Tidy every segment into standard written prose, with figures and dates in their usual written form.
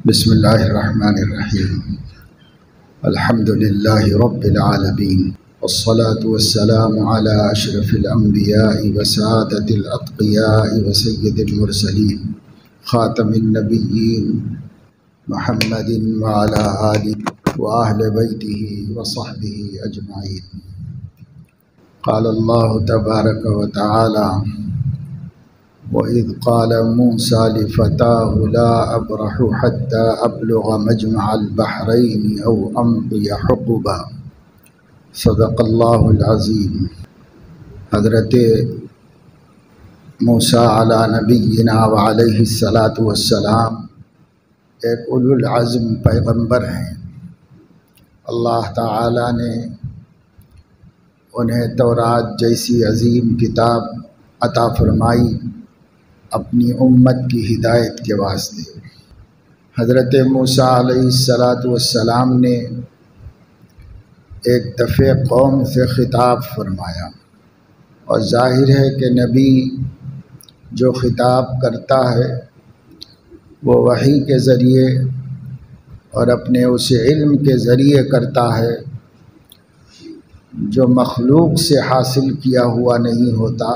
بسم اللہ الرحمن الرحیم الحمد للہ رب العالمین والصلاة والسلام علی اشرف الانبیاء وسادۃ الاتقیاء وسید المرسلین خاتم النبیین محمد وعلی آلہ واہل بیتہ وصحبہ اجمعین۔ قال اللہ تبارک وتعالی وَإِذْ قَالَ مُوسَى لِفَتَاهُ لَا أَبْرَحُ حَتَّى أَبْلُغَ مَجْمَعَ الْبَحْرَيْنِ أَوْ أَمْضِيَ حُقُبًا۔ صدق اللہ العظیم۔ حضرت موسیٰ علی نبینا وعلیہ الصلاۃ والسلام ایک اولو العزم پیغمبر ہیں۔ اللہ تعالی نے انہیں تورات جیسی عظیم کتاب عطا فرمائی اپنی امت کی ہدایت کے واسطے۔ حضرت موسیٰ علیہ الصلاۃ والسلام نے ایک دفعہ قوم سے خطاب فرمایا، اور ظاہر ہے کہ نبی جو خطاب کرتا ہے وہ وحی کے ذریعے اور اپنے اس علم کے ذریعے کرتا ہے جو مخلوق سے حاصل کیا ہوا نہیں ہوتا،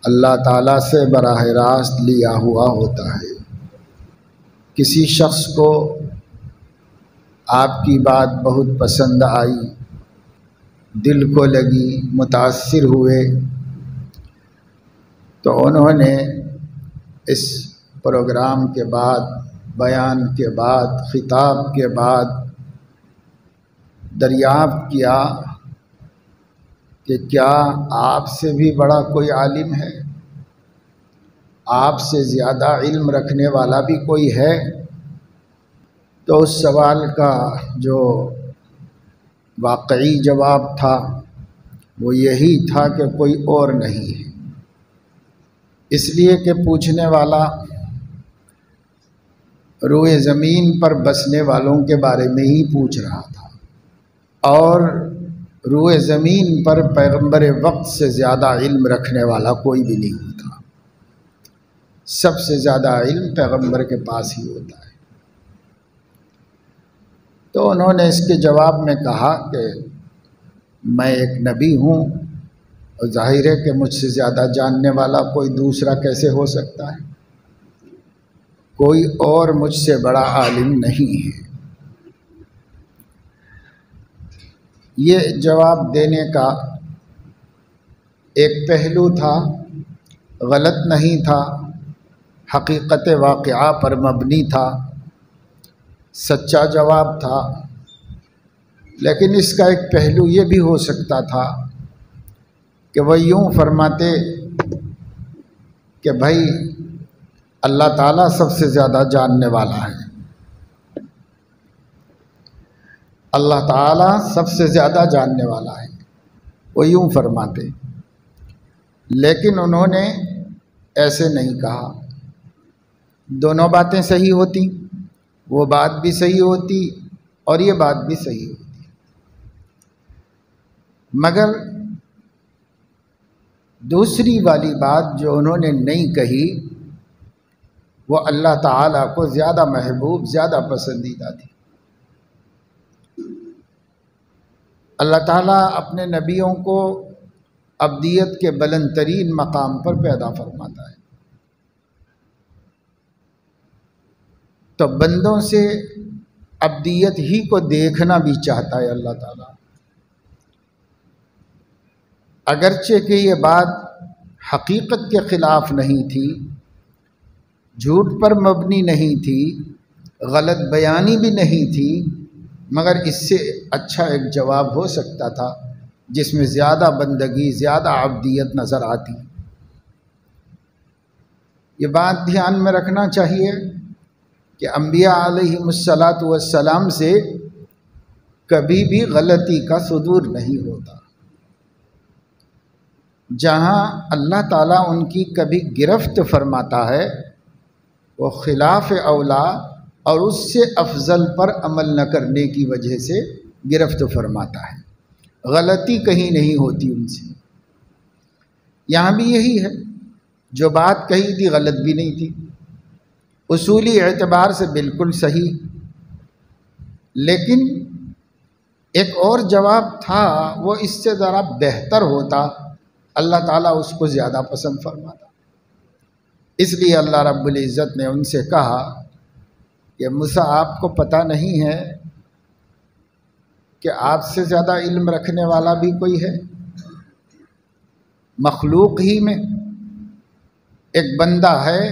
اللہ تعالیٰ سے براہ راست لیا ہوا ہوتا ہے۔ کسی شخص کو آپ کی بات بہت پسند آئی، دل کو لگی، متاثر ہوئے، تو انہوں نے اس پروگرام کے بعد، بیان کے بعد، خطاب کے بعد دریافت کیا کہ کیا آپ سے بھی بڑا کوئی عالم ہے؟ آپ سے زیادہ علم رکھنے والا بھی کوئی ہے؟ تو اس سوال کا جو واقعی جواب تھا وہ یہی تھا کہ کوئی اور نہیں ہے، اس لیے کہ پوچھنے والا روئے زمین پر بسنے والوں کے بارے میں ہی پوچھ رہا تھا، اور روئے زمین پر پیغمبر وقت سے زیادہ علم رکھنے والا کوئی بھی نہیں ہوتا۔ سب سے زیادہ علم پیغمبر کے پاس ہی ہوتا ہے۔ تو انہوں نے اس کے جواب میں کہا کہ میں ایک نبی ہوں، اور ظاہر ہے کہ مجھ سے زیادہ جاننے والا کوئی دوسرا کیسے ہو سکتا ہے؟ کوئی اور مجھ سے بڑا عالم نہیں ہے۔ یہ جواب دینے کا ایک پہلو تھا، غلط نہیں تھا، حقیقت واقعہ پر مبنی تھا، سچا جواب تھا، لیکن اس کا ایک پہلو یہ بھی ہو سکتا تھا کہ وہ یوں فرماتے کہ بھائی اللہ تعالیٰ سب سے زیادہ جاننے والا ہے، اللہ تعالیٰ سب سے زیادہ جاننے والا ہے، وہ یوں فرماتے، لیکن انہوں نے ایسے نہیں کہا۔ دونوں باتیں صحیح ہوتی، وہ بات بھی صحیح ہوتی اور یہ بات بھی صحیح ہوتی، مگر دوسری والی بات جو انہوں نے نہیں کہی وہ اللہ تعالیٰ کو زیادہ محبوب، زیادہ پسندیدہ تھی۔ اللہ تعالیٰ اپنے نبیوں کو عبدیت کے بلند ترین مقام پر پیدا فرماتا ہے، تو بندوں سے عبدیت ہی کو دیکھنا بھی چاہتا ہے اللہ تعالیٰ، اگرچہ کہ یہ بات حقیقت کے خلاف نہیں تھی، جھوٹ پر مبنی نہیں تھی، غلط بیانی بھی نہیں تھی، مگر اس سے اچھا ایک جواب ہو سکتا تھا جس میں زیادہ بندگی، زیادہ عبدیت نظر آتی۔ یہ بات دھیان میں رکھنا چاہیے کہ انبیاء علیہم الصلاۃ والسلام سے کبھی بھی غلطی کا صدور نہیں ہوتا۔ جہاں اللہ تعالیٰ ان کی کبھی گرفت فرماتا ہے وہ خلاف اولا اور اس سے افضل پر عمل نہ کرنے کی وجہ سے گرفت فرماتا ہے، غلطی کہیں نہیں ہوتی ان سے۔ یہاں بھی یہی ہے، جو بات کہی تھی غلط بھی نہیں تھی، اصولی اعتبار سے بالکل صحیح، لیکن ایک اور جواب تھا وہ اس سے ذرا بہتر ہوتا، اللہ تعالیٰ اس کو زیادہ پسند فرماتا۔ اس لیے اللہ رب العزت نے ان سے کہا کہ موسیٰ آپ کو پتہ نہیں ہے کہ آپ سے زیادہ علم رکھنے والا بھی کوئی ہے؟ مخلوق ہی میں ایک بندہ ہے،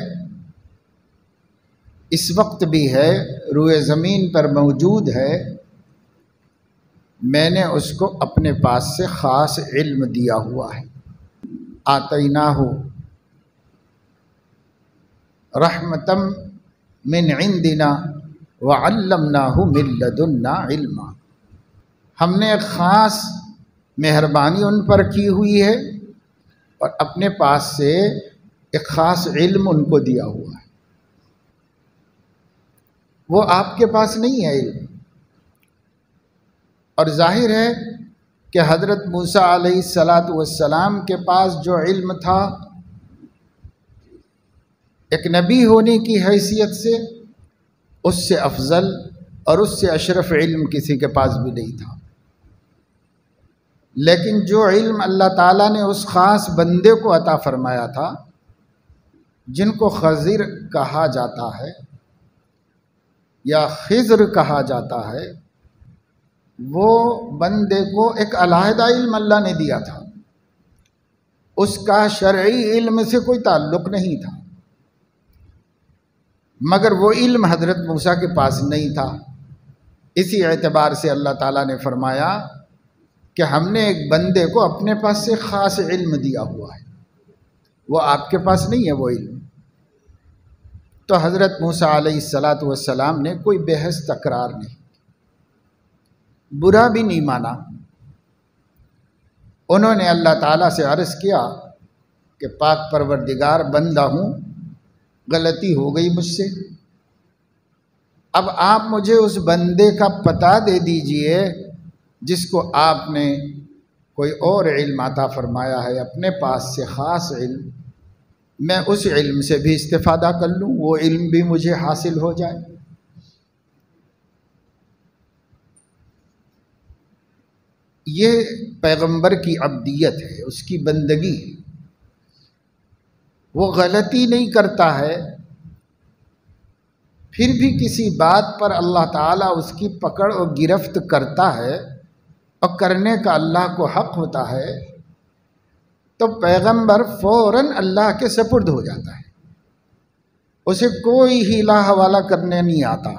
اس وقت بھی ہے، روئے زمین پر موجود ہے، میں نے اس کو اپنے پاس سے خاص علم دیا ہوا ہے۔ آتیناہ رحمتم من عندنا وعلمناہ من لدنا علما، ہم نے ایک خاص مہربانی ان پر کی ہوئی ہے اور اپنے پاس سے ایک خاص علم ان کو دیا ہوا ہے۔ وہ آپ کے پاس نہیں ہے علم، اور ظاہر ہے کہ حضرت موسیٰ علیہ السلام کے پاس جو علم تھا ایک نبی ہونے کی حیثیت سے اس سے افضل اور اس سے اشرف علم کسی کے پاس بھی نہیں تھا، لیکن جو علم اللہ تعالیٰ نے اس خاص بندے کو عطا فرمایا تھا جن کو خضر کہا جاتا ہے یا خضر کہا جاتا ہے، وہ بندے کو ایک علیحدہ علم اللہ نے دیا تھا، اس کا شرعی علم سے کوئی تعلق نہیں تھا، مگر وہ علم حضرت موسیٰ کے پاس نہیں تھا۔ اسی اعتبار سے اللہ تعالیٰ نے فرمایا کہ ہم نے ایک بندے کو اپنے پاس سے خاص علم دیا ہوا ہے، وہ آپ کے پاس نہیں ہے وہ علم۔ تو حضرت موسیٰ علیہ السلام نے کوئی بحث تکرار نہیں، برا بھی نہیں مانا۔ انہوں نے اللہ تعالیٰ سے عرض کیا کہ پاک پروردگار، بندہ ہوں، غلطی ہو گئی مجھ سے، اب آپ مجھے اس بندے کا پتہ دے دیجئے جس کو آپ نے کوئی اور علم عطا فرمایا ہے اپنے پاس سے خاص علم، میں اس علم سے بھی استفادہ کر لوں، وہ علم بھی مجھے حاصل ہو جائے۔ یہ پیغمبر کی عبدیت ہے، اس کی بندگی ہے، وہ غلطی نہیں کرتا ہے، پھر بھی کسی بات پر اللہ تعالیٰ اس کی پکڑ اور گرفت کرتا ہے اور کرنے کا اللہ کو حق ہوتا ہے، تو پیغمبر فوراً اللہ کے سپرد ہو جاتا ہے، اسے کوئی ہیلا حوالہ کرنے نہیں آتا،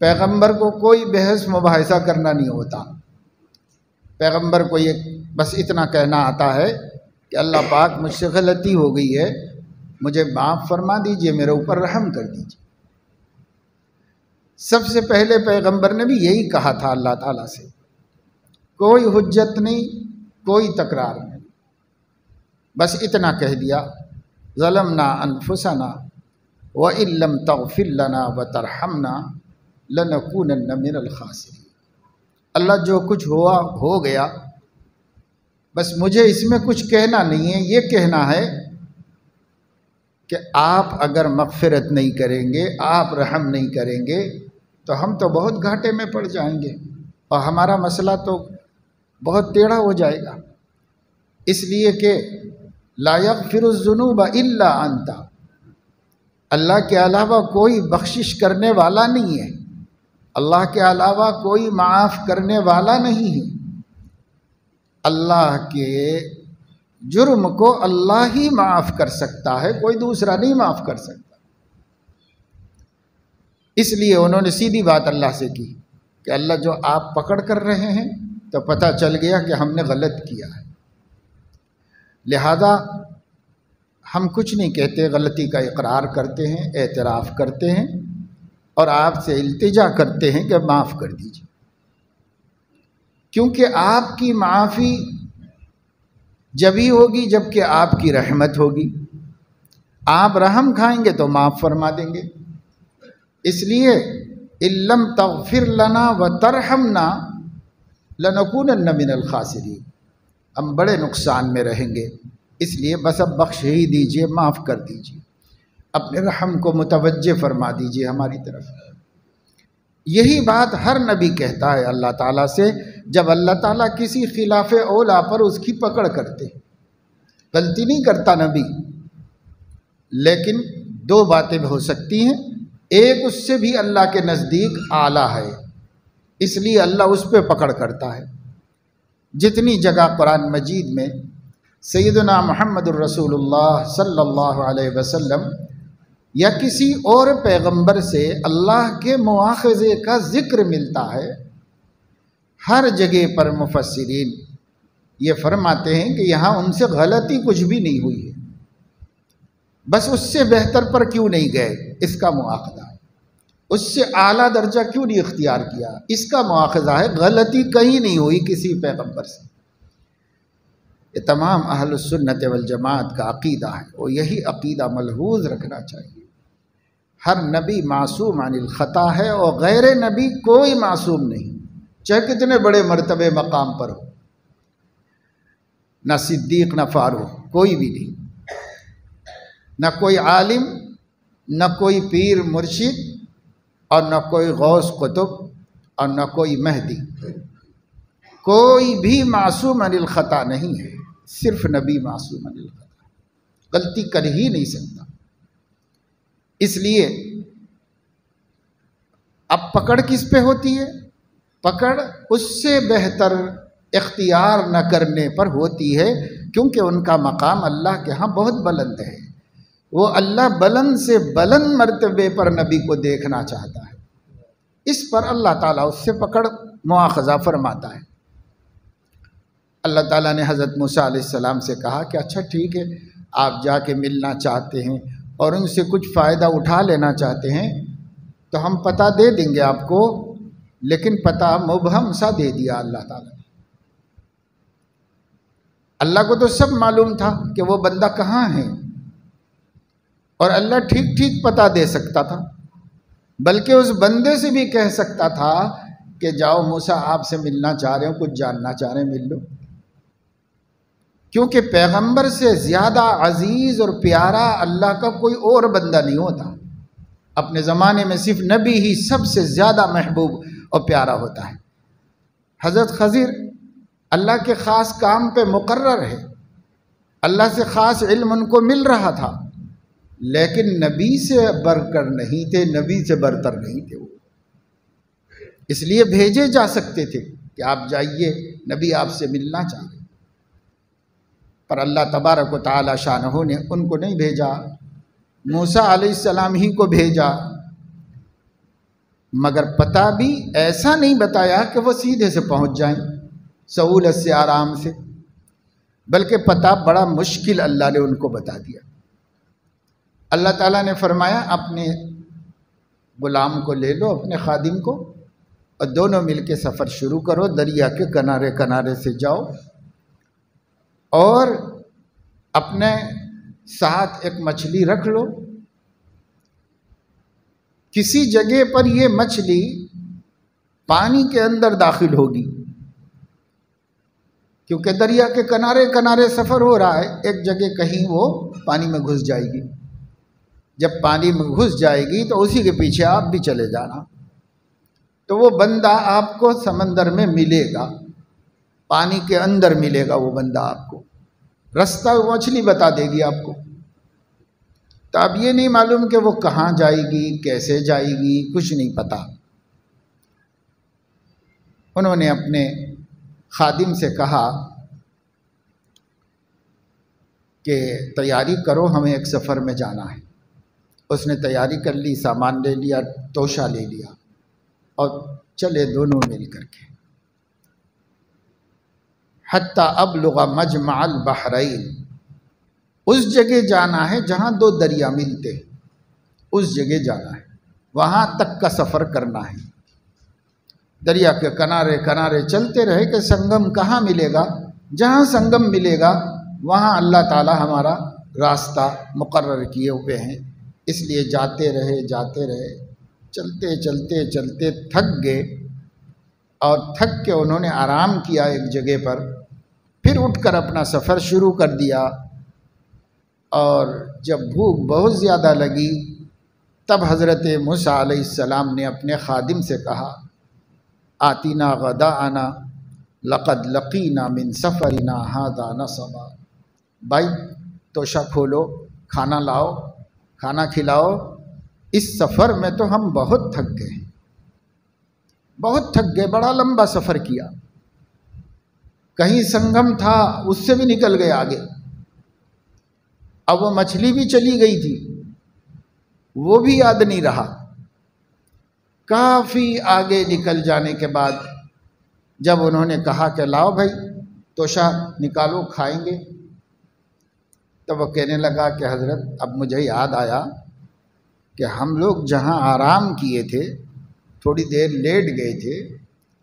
پیغمبر کو کوئی بحث مباحثہ کرنا نہیں ہوتا، پیغمبر کو یہ بس اتنا کہنا آتا ہے کہ اللہ پاک مجھ سے غلطی ہو گئی ہے، مجھے معاف فرما دیجئے، میرے اوپر رحم کر دیجئے۔ سب سے پہلے پیغمبر نے بھی یہی کہا تھا اللہ تعالیٰ سے، کوئی حجت نہیں، کوئی تکرار نہیں، بس اتنا کہہ دیا، ظلمنا انفسنا وَإِن لَّمْ تَغْفِرْ لَنَا وَتَرْحَمْنَا لَنَكُونَنَّ مِنَ الْخَاسِرِينَ۔ اللہ جو کچھ ہوا ہو گیا، بس مجھے اس میں کچھ کہنا نہیں ہے، یہ کہنا ہے کہ آپ اگر مغفرت نہیں کریں گے، آپ رحم نہیں کریں گے تو ہم تو بہت گھاٹے میں پڑ جائیں گے اور ہمارا مسئلہ تو بہت ٹیڑھا ہو جائے گا، اس لیے کہ لا یغفر الذنوب الا انت، اللہ کے علاوہ کوئی بخشش کرنے والا نہیں ہے، اللہ کے علاوہ کوئی معاف کرنے والا نہیں ہے، اللہ کے جرم کو اللہ ہی معاف کر سکتا ہے، کوئی دوسرا نہیں معاف کر سکتا۔ اس لیے انہوں نے سیدھی بات اللہ سے کی کہ اللہ جو آپ پکڑ کر رہے ہیں تو پتہ چل گیا کہ ہم نے غلط کیا ہے، لہذا ہم کچھ نہیں کہتے، غلطی کا اقرار کرتے ہیں، اعتراف کرتے ہیں اور آپ سے التجا کرتے ہیں کہ معاف کر دیجیے، کیونکہ آپ کی معافی جبھی ہوگی جب کہ آپ کی رحمت ہوگی، آپ رحم کھائیں گے تو معاف فرما دیں گے۔ اس لیے ان لم تغفر لنا وترحمنا لنکونن من الخاسرین، ہم بڑے نقصان میں رہیں گے، اس لیے بس اب بخش ہی دیجئے، معاف کر دیجئے۔ اپنے رحم کو متوجہ فرما دیجئے ہماری طرف۔ یہی بات ہر نبی کہتا ہے اللہ تعالیٰ سے جب اللہ تعالیٰ کسی خلاف اولا پر اس کی پکڑ کرتے۔ غلطی نہیں کرتا نبی، لیکن دو باتیں ہو سکتی ہیں، ایک اس سے بھی اللہ کے نزدیک اعلیٰ ہے، اس لیے اللہ اس پہ پکڑ کرتا ہے۔ جتنی جگہ قرآن مجید میں سیدنا محمد الرسول اللہ صلی اللہ علیہ وسلم یا کسی اور پیغمبر سے اللہ کے مواخذے کا ذکر ملتا ہے، ہر جگہ پر مفسرین یہ فرماتے ہیں کہ یہاں ان سے غلطی کچھ بھی نہیں ہوئی ہے، بس اس سے بہتر پر کیوں نہیں گئے، اس کا مواخذہ ہے۔ اس سے اعلیٰ درجہ کیوں نہیں اختیار کیا، اس کا مواخذہ ہے۔ غلطی کہیں نہیں ہوئی کسی پیغمبر سے۔ یہ تمام اہل السنت والجماعت کا عقیدہ ہے، اور یہی عقیدہ ملحوظ رکھنا چاہیے۔ ہر نبی معصوم عن الخطا ہے، اور غیر نبی کوئی معصوم نہیں، چاہے کتنے بڑے مرتبے مقام پر ہو، نہ صدیق نہ فاروق، کوئی بھی نہیں، نہ کوئی عالم، نہ کوئی پیر مرشد، اور نہ کوئی غوث قطب، اور نہ کوئی مہدی، کوئی بھی معصوم عن الخطا نہیں ہے، صرف نبی معصوم عن الخطا، غلطی کر ہی نہیں سکتا۔ اس لیے اب پکڑ کس پہ ہوتی ہے؟ پکڑ اس سے بہتر اختیار نہ کرنے پر ہوتی ہے، کیونکہ ان کا مقام اللہ کے ہاں بہت بلند ہے۔ وہ اللہ بلند سے بلند مرتبے پر نبی کو دیکھنا چاہتا ہے، اس پر اللہ تعالیٰ اس سے پکڑ مواخذہ فرماتا ہے۔ اللہ تعالیٰ نے حضرت موسیٰ علیہ السلام سے کہا کہ اچھا ٹھیک ہے، آپ جا کے ملنا چاہتے ہیں اور ان سے کچھ فائدہ اٹھا لینا چاہتے ہیں تو ہم پتہ دے دیں گے آپ کو، لیکن پتہ مبہم سا دے دیا اللہ تعالیٰ نے۔ اللہ کو تو سب معلوم تھا کہ وہ بندہ کہاں ہے، اور اللہ ٹھیک ٹھیک پتہ دے سکتا تھا، بلکہ اس بندے سے بھی کہہ سکتا تھا کہ جاؤ موسیٰ آپ سے ملنا چاہ رہے ہو، کچھ جاننا چاہ رہے ہیں، مل لو۔ کیونکہ پیغمبر سے زیادہ عزیز اور پیارا اللہ کا کوئی اور بندہ نہیں ہوتا۔ اپنے زمانے میں صرف نبی ہی سب سے زیادہ محبوب اور پیارا ہوتا ہے۔ حضرت خضر اللہ کے خاص کام پہ مقرر ہے، اللہ سے خاص علم ان کو مل رہا تھا، لیکن نبی سے بڑھ کر نہیں تھے، نبی سے برتر نہیں تھے وہ، اس لیے بھیجے جا سکتے تھے کہ آپ جائیے، نبی آپ سے ملنا چاہ رہے، پر اللہ تبارک و تعالی شانہ نے ان کو نہیں بھیجا، موسیٰ علیہ السلام ہی کو بھیجا، مگر پتہ بھی ایسا نہیں بتایا کہ وہ سیدھے سے پہنچ جائیں سہولت سے، آرام سے، بلکہ پتہ بڑا مشکل اللہ نے ان کو بتا دیا۔ اللہ تعالیٰ نے فرمایا اپنے غلام کو لے لو، اپنے خادم کو، اور دونوں مل کے سفر شروع کرو، دریا کے کنارے کنارے سے جاؤ، اور اپنے ساتھ ایک مچھلی رکھ لو۔ کسی جگہ پر یہ مچھلی پانی کے اندر داخل ہوگی، کیونکہ دریا کے کنارے کنارے سفر ہو رہا ہے، ایک جگہ کہیں وہ پانی میں گھس جائے گی۔ جب پانی میں گھس جائے گی تو اسی کے پیچھے آپ بھی چلے جانا، تو وہ بندہ آپ کو سمندر میں ملے گا، پانی کے اندر ملے گا وہ بندہ آپ کو، رستہ مچھلی بتا دے گی آپ کو۔ تو اب یہ نہیں معلوم کہ وہ کہاں جائے گی، کیسے جائے گی، کچھ نہیں پتا۔ انہوں نے اپنے خادم سے کہا کہ تیاری کرو، ہمیں ایک سفر میں جانا ہے۔ اس نے تیاری کر لی، سامان لے لیا، توشہ لے لیا، اور چلے دونوں مل کر کے، حتیٰ ابلغ مجمع البحرین، اس جگہ جانا ہے جہاں دو دریا ملتے، اس جگہ جانا ہے، وہاں تک کا سفر کرنا ہے۔ دریا کے کنارے کنارے چلتے رہے کہ سنگم کہاں ملے گا، جہاں سنگم ملے گا وہاں اللہ تعالی ہمارا راستہ مقرر کیے ہوئے ہیں، اس لیے جاتے رہے، چلتے چلتے چلتے تھک گئے، اور تھک کے انہوں نے آرام کیا ایک جگہ پر، پھر اٹھ کر اپنا سفر شروع کر دیا، اور جب بھوک بہت زیادہ لگی تب حضرت موسیٰ علیہ السلام نے اپنے خادم سے کہا آتینا غداءنا لقد لقینا من سفرنا ھذا نصبا، بھائی توشہ کھولو، کھانا لاؤ، کھانا کھلاؤ، اس سفر میں تو ہم بہت تھک گئے، بہت تھک گئے، بڑا لمبا سفر کیا، کہیں سنگم تھا اس سے بھی نکل گئے آگے، اب وہ مچھلی بھی چلی گئی تھی وہ بھی یاد نہیں رہا۔ کافی آگے نکل جانے کے بعد جب انہوں نے کہا کہ لاؤ بھائی توشہ نکالو کھائیں گے، تب وہ کہنے لگا کہ حضرت اب مجھے یاد آیا کہ ہم لوگ جہاں آرام کیے تھے تھوڑی دیر لیٹ گئے تھے،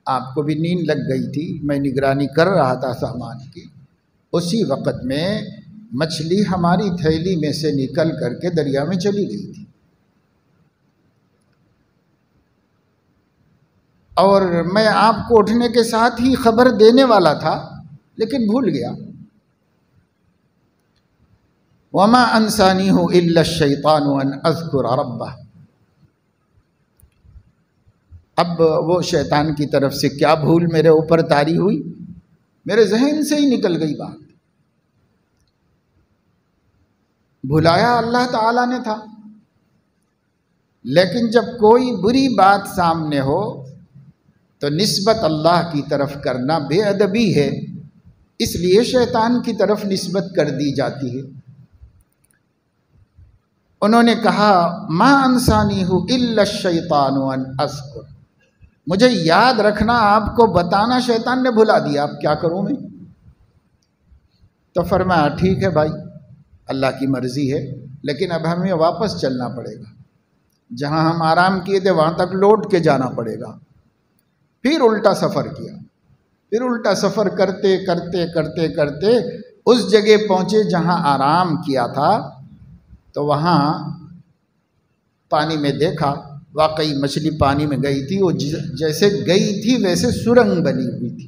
آپ کو بھی نیند لگ گئی تھی، میں نگرانی کر رہا تھا سامان کی، اسی وقت میں مچھلی ہماری تھیلی میں سے نکل کر کے دریا میں چلی گئی تھی، اور میں آپ کو اٹھنے کے ساتھ ہی خبر دینے والا تھا لیکن بھول گیا۔ وما انسانیہ الا الشیطان ان اذکر ربہ، اب وہ شیطان کی طرف سے کیا بھول میرے اوپر طاری ہوئی، میرے ذہن سے ہی نکل گئی بات، بھلایا اللہ تعالیٰ نے تھا، لیکن جب کوئی بری بات سامنے ہو تو نسبت اللہ کی طرف کرنا بے ادبی ہے، اس لیے شیطان کی طرف نسبت کر دی جاتی ہے۔ انہوں نے کہا ما انسانیہ الا الشیطان ان اذکر، مجھے یاد رکھنا آپ کو بتانا شیطان نے بھلا دیا، اب کیا کروں میں؟ تو فرمایا ٹھیک ہے بھائی اللہ کی مرضی ہے، لیکن اب ہمیں واپس چلنا پڑے گا، جہاں ہم آرام کیے تھے وہاں تک لوٹ کے جانا پڑے گا۔ پھر الٹا سفر کیا، پھر الٹا سفر کرتے کرتے کرتے کرتے اس جگہ پہنچے جہاں آرام کیا تھا، تو وہاں پانی میں دیکھا واقعی مچھلی پانی میں گئی تھی، وہ جیسے گئی تھی ویسے سرنگ بنی ہوئی تھی،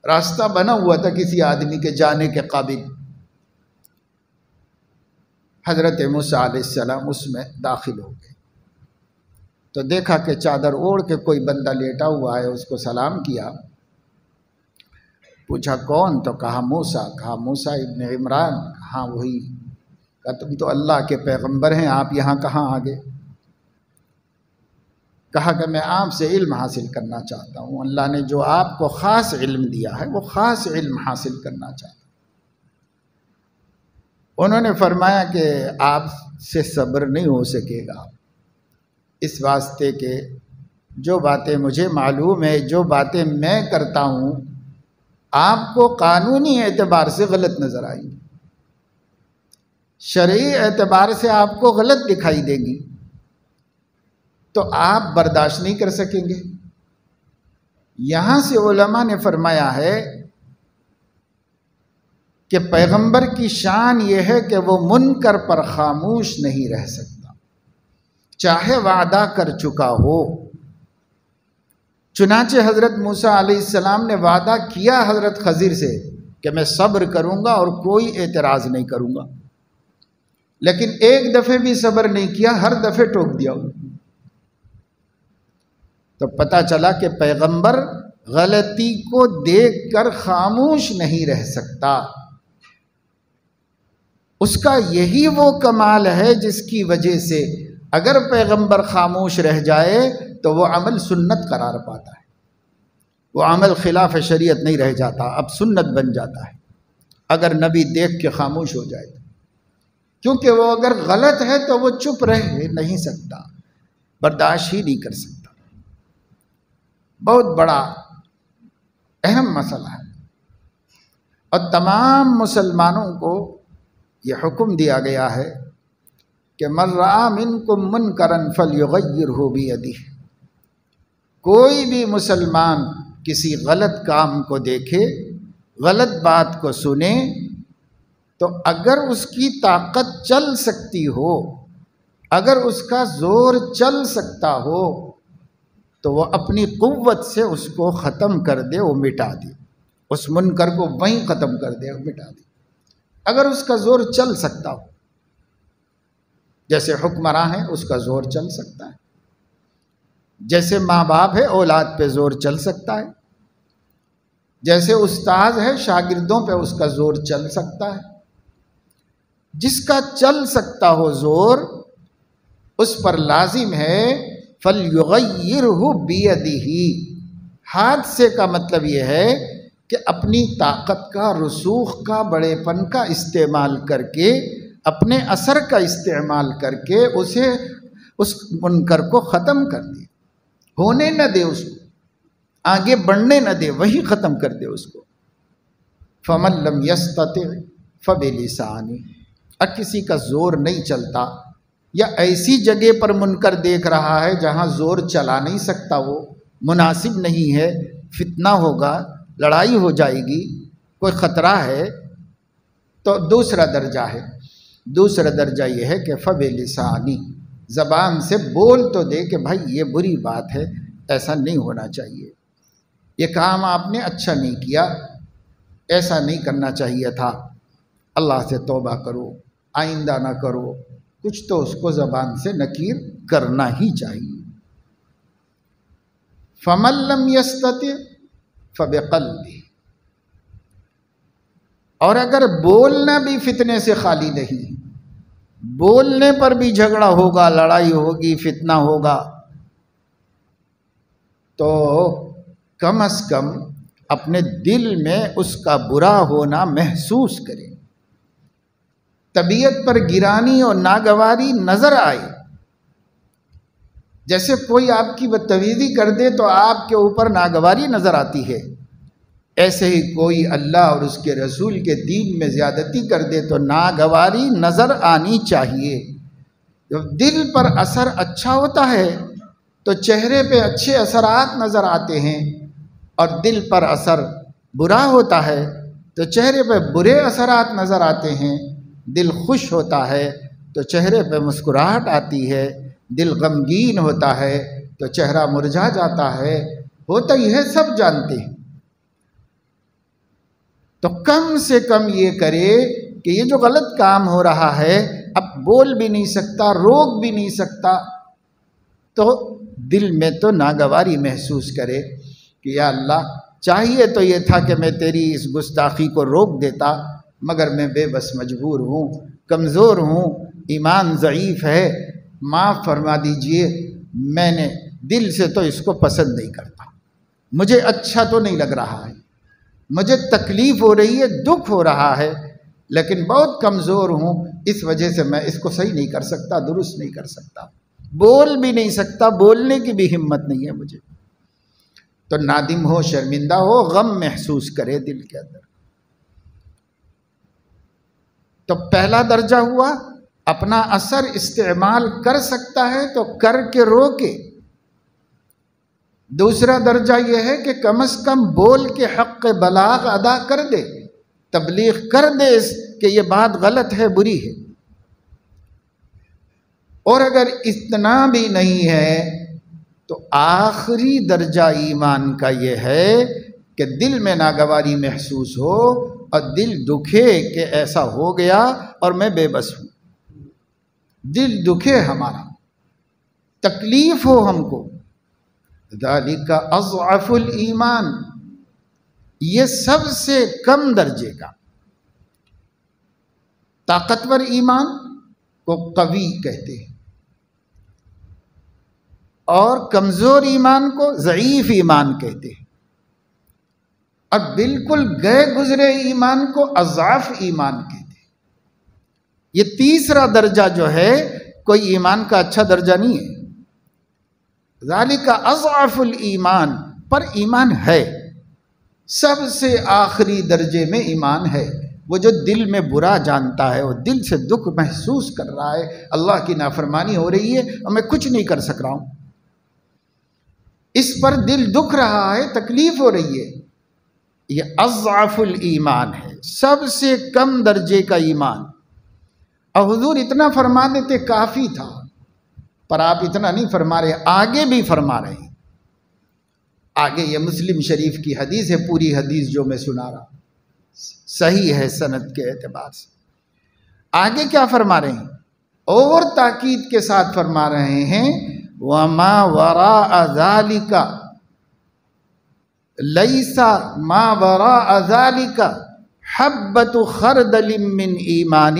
راستہ بنا ہوا تھا کسی آدمی کے جانے کے قابل۔ حضرت موسیٰ علیہ السلام اس میں داخل ہو گئے تو دیکھا کہ چادر اوڑھ کے کوئی بندہ لیٹا ہوا ہے، اس کو سلام کیا، پوچھا کون؟ تو کہا موسیٰ، کہا موسیٰ ابن عمران، ہاں وہی، کہا تم تو اللہ کے پیغمبر ہیں، آپ یہاں کہاں آ گئے؟ کہا کہ میں آپ سے علم حاصل کرنا چاہتا ہوں، اللہ نے جو آپ کو خاص علم دیا ہے وہ خاص علم حاصل کرنا چاہتا ہوں۔ انہوں نے فرمایا کہ آپ سے صبر نہیں ہو سکے گا، اس واسطے کہ جو باتیں مجھے معلوم ہے، جو باتیں میں کرتا ہوں آپ کو قانونی اعتبار سے غلط نظر آئیں گی، شرعی اعتبار سے آپ کو غلط دکھائی دیں گی، تو آپ برداشت نہیں کر سکیں گے۔ یہاں سے علماء نے فرمایا ہے کہ پیغمبر کی شان یہ ہے کہ وہ منکر پر خاموش نہیں رہ سکتا، چاہے وعدہ کر چکا ہو۔ چنانچہ حضرت موسیٰ علیہ السلام نے وعدہ کیا حضرت خضر سے کہ میں صبر کروں گا اور کوئی اعتراض نہیں کروں گا، لیکن ایک دفعہ بھی صبر نہیں کیا، ہر دفعہ ٹوک دیا۔ تو پتہ چلا کہ پیغمبر غلطی کو دیکھ کر خاموش نہیں رہ سکتا، اس کا یہی وہ کمال ہے جس کی وجہ سے اگر پیغمبر خاموش رہ جائے تو وہ عمل سنت قرار پاتا ہے، وہ عمل خلاف شریعت نہیں رہ جاتا، اب سنت بن جاتا ہے اگر نبی دیکھ کے خاموش ہو جائے، کیونکہ وہ اگر غلط ہے تو وہ چپ رہ نہیں سکتا، برداشت ہی نہیں کر سکتا۔ بہت بڑا اہم مسئلہ ہے، اور تمام مسلمانوں کو یہ حکم دیا گیا ہے کہ من رأى منکم منکرا فلیغیرہ بیدہ، کوئی بھی مسلمان کسی غلط کام کو دیکھے، غلط بات کو سنے، تو اگر اس کی طاقت چل سکتی ہو، اگر اس کا زور چل سکتا ہو، تو وہ اپنی قوت سے اس کو ختم کر دے، وہ مٹا دے، اس منکر کو وہیں ختم کر دے، مٹا دے، اگر اس کا زور چل سکتا ہو۔ جیسے حکمراں ہے اس کا زور چل سکتا ہے، جیسے ماں باپ ہے اولاد پہ زور چل سکتا ہے، جیسے استاد ہے شاگردوں پہ اس کا زور چل سکتا ہے۔ جس کا چل سکتا ہو زور اس پر لازم ہے فَلْيُغَيِّرْهُ بِيَدِهِ، ہاتھ سے کا مطلب یہ ہے کہ اپنی طاقت کا، رسوخ کا، بڑے پن کا استعمال کر کے، اپنے اثر کا استعمال کر کے اسے، اس منکر کو ختم کر دے، ہونے نہ دے، اس کو آگے بڑھنے نہ دے، وہی ختم کر دے اس کو۔ فَمَن لَّمْ يَسْتَطِعْ فَبِلِسَانِهِ، اب کسی کا زور نہیں چلتا یا ایسی جگہ پر منکر دیکھ رہا ہے جہاں زور چلا نہیں سکتا، وہ مناسب نہیں ہے، فتنہ ہوگا، لڑائی ہو جائے گی، کوئی خطرہ ہے، تو دوسرا درجہ ہے۔ دوسرا درجہ یہ ہے کہ فَبِلِسَانِهِ، زبان سے بول تو دے کہ بھائی یہ بری بات ہے، ایسا نہیں ہونا چاہیے، یہ کام آپ نے اچھا نہیں کیا، ایسا نہیں کرنا چاہیے تھا، اللہ سے توبہ کرو، آئندہ نہ کرو، کچھ تو اس کو زبان سے نکیر کرنا ہی چاہیے۔ فَمَن لَّمْ يَسْتَطِعْ فَبِقَلْبِهِ، اور اگر بولنا بھی فتنے سے خالی نہیں، بولنے پر بھی جھگڑا ہوگا، لڑائی ہوگی، فتنہ ہوگا، تو کم از کم اپنے دل میں اس کا برا ہونا محسوس کرے، طبیعت پر گرانی اور ناگواری نظر آئے۔ جیسے کوئی آپ کی بدتمیزی کر دے تو آپ کے اوپر ناگواری نظر آتی ہے، ایسے ہی کوئی اللہ اور اس کے رسول کے دین میں زیادتی کر دے تو ناگواری نظر آنی چاہیے۔ جب دل پر اثر اچھا ہوتا ہے تو چہرے پہ اچھے اثرات نظر آتے ہیں، اور دل پر اثر برا ہوتا ہے تو چہرے پہ برے اثرات نظر آتے ہیں۔ دل خوش ہوتا ہے تو چہرے پہ مسکراہٹ آتی ہے، دل غمگین ہوتا ہے تو چہرہ مرجھا جاتا ہے، ہوتا ہی ہے، سب جانتے ہیں۔ تو کم سے کم یہ کرے کہ یہ جو غلط کام ہو رہا ہے، اب بول بھی نہیں سکتا، روک بھی نہیں سکتا، تو دل میں تو ناگواری محسوس کرے کہ یا اللہ، چاہیے تو یہ تھا کہ میں تیری اس گستاخی کو روک دیتا، مگر میں بے بس مجبور ہوں، کمزور ہوں، ایمان ضعیف ہے، معاف فرما دیجئے، میں نے دل سے تو اس کو پسند نہیں کرتا، مجھے اچھا تو نہیں لگ رہا ہے، مجھے تکلیف ہو رہی ہے، دکھ ہو رہا ہے، لیکن بہت کمزور ہوں، اس وجہ سے میں اس کو صحیح نہیں کر سکتا، درست نہیں کر سکتا، بول بھی نہیں سکتا، بولنے کی بھی ہمت نہیں ہے مجھے۔ تو نادم ہو، شرمندہ ہو، غم محسوس کرے دل کے اندر۔ تو پہلا درجہ ہوا اپنا اثر استعمال کر سکتا ہے تو کر کے روکے۔ دوسرا درجہ یہ ہے کہ کم از کم بول کے حق بلاغ ادا کر دے، تبلیغ کر دے کہ یہ بات غلط ہے، بری ہے۔ اور اگر اتنا بھی نہیں ہے تو آخری درجہ ایمان کا یہ ہے کہ دل میں ناگواری محسوس ہو اور دل دکھے کہ ایسا ہو گیا اور میں بے بس ہوں، دل دکھے، ہمارا تکلیف ہو ہم کو۔ ذالک اضعف الایمان، یہ سب سے کم درجے کا۔ طاقتور ایمان کو قوی کہتے ہیں اور کمزور ایمان کو ضعیف ایمان کہتے ہیں، اور بالکل گئے گزرے ایمان کو اضعاف ایمان کہتے ہیں۔ یہ تیسرا درجہ جو ہے کوئی ایمان کا اچھا درجہ نہیں ہے۔ ذالک اضعف الایمان، پر ایمان ہے، سب سے آخری درجے میں ایمان ہے۔ وہ جو دل میں برا جانتا ہے، وہ دل سے دکھ محسوس کر رہا ہے، اللہ کی نافرمانی ہو رہی ہے اور میں کچھ نہیں کر سک رہا ہوں، اس پر دل دکھ رہا ہے، تکلیف ہو رہی ہے، یہ اضعف الایمان ہے، سب سے کم درجے کا ایمان۔ اور حضور اتنا فرما دیتے کافی تھا، پر آپ اتنا نہیں فرما رہے، آگے بھی فرما رہے ہیں۔ آگے یہ مسلم شریف کی حدیث ہے، پوری حدیث جو میں سنا رہا ہوں صحیح ہے سند کے اعتبار سے۔ آگے کیا فرما رہے ہیں؟ اور تاکید کے ساتھ فرما رہے ہیں وَمَا وَرَاءَ ذَلِكَ لَيْسَ مَا وَرَاءَ ذَلِكَ حَبَّةُ خَرْدَلٍ مِّنْ ایمان،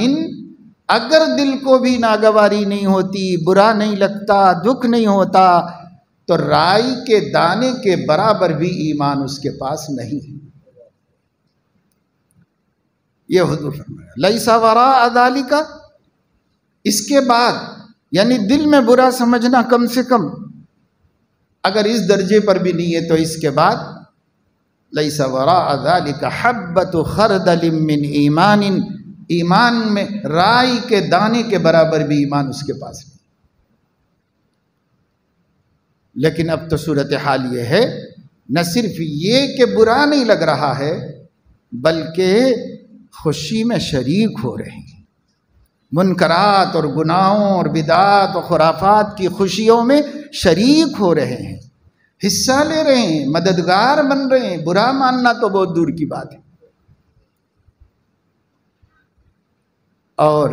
اگر دل کو بھی ناگواری نہیں ہوتی، برا نہیں لگتا، دکھ نہیں ہوتا، تو رائی کے دانے کے برابر بھی ایمان اس کے پاس نہیں ہے۔ یہ حضور فرمایا لیس وراء ذالک، اس کے بعد یعنی دل میں برا سمجھنا کم سے کم اگر اس درجے پر بھی نہیں ہے تو اس کے بعد لیس وراء ذالک حبۃ خردل من ایمان، ایمان میں رائی کے دانے کے برابر بھی ایمان اس کے پاس نہیں۔ لیکن اب تو صورتحال یہ ہے نہ صرف یہ کہ برا نہیں لگ رہا ہے بلکہ خوشی میں شریک ہو رہے ہیں، منکرات اور گناہوں اور بدعات اور خرافات کی خوشیوں میں شریک ہو رہے ہیں، حصہ لے رہے ہیں، مددگار بن رہے ہیں۔ برا ماننا تو بہت دور کی بات ہے۔ اور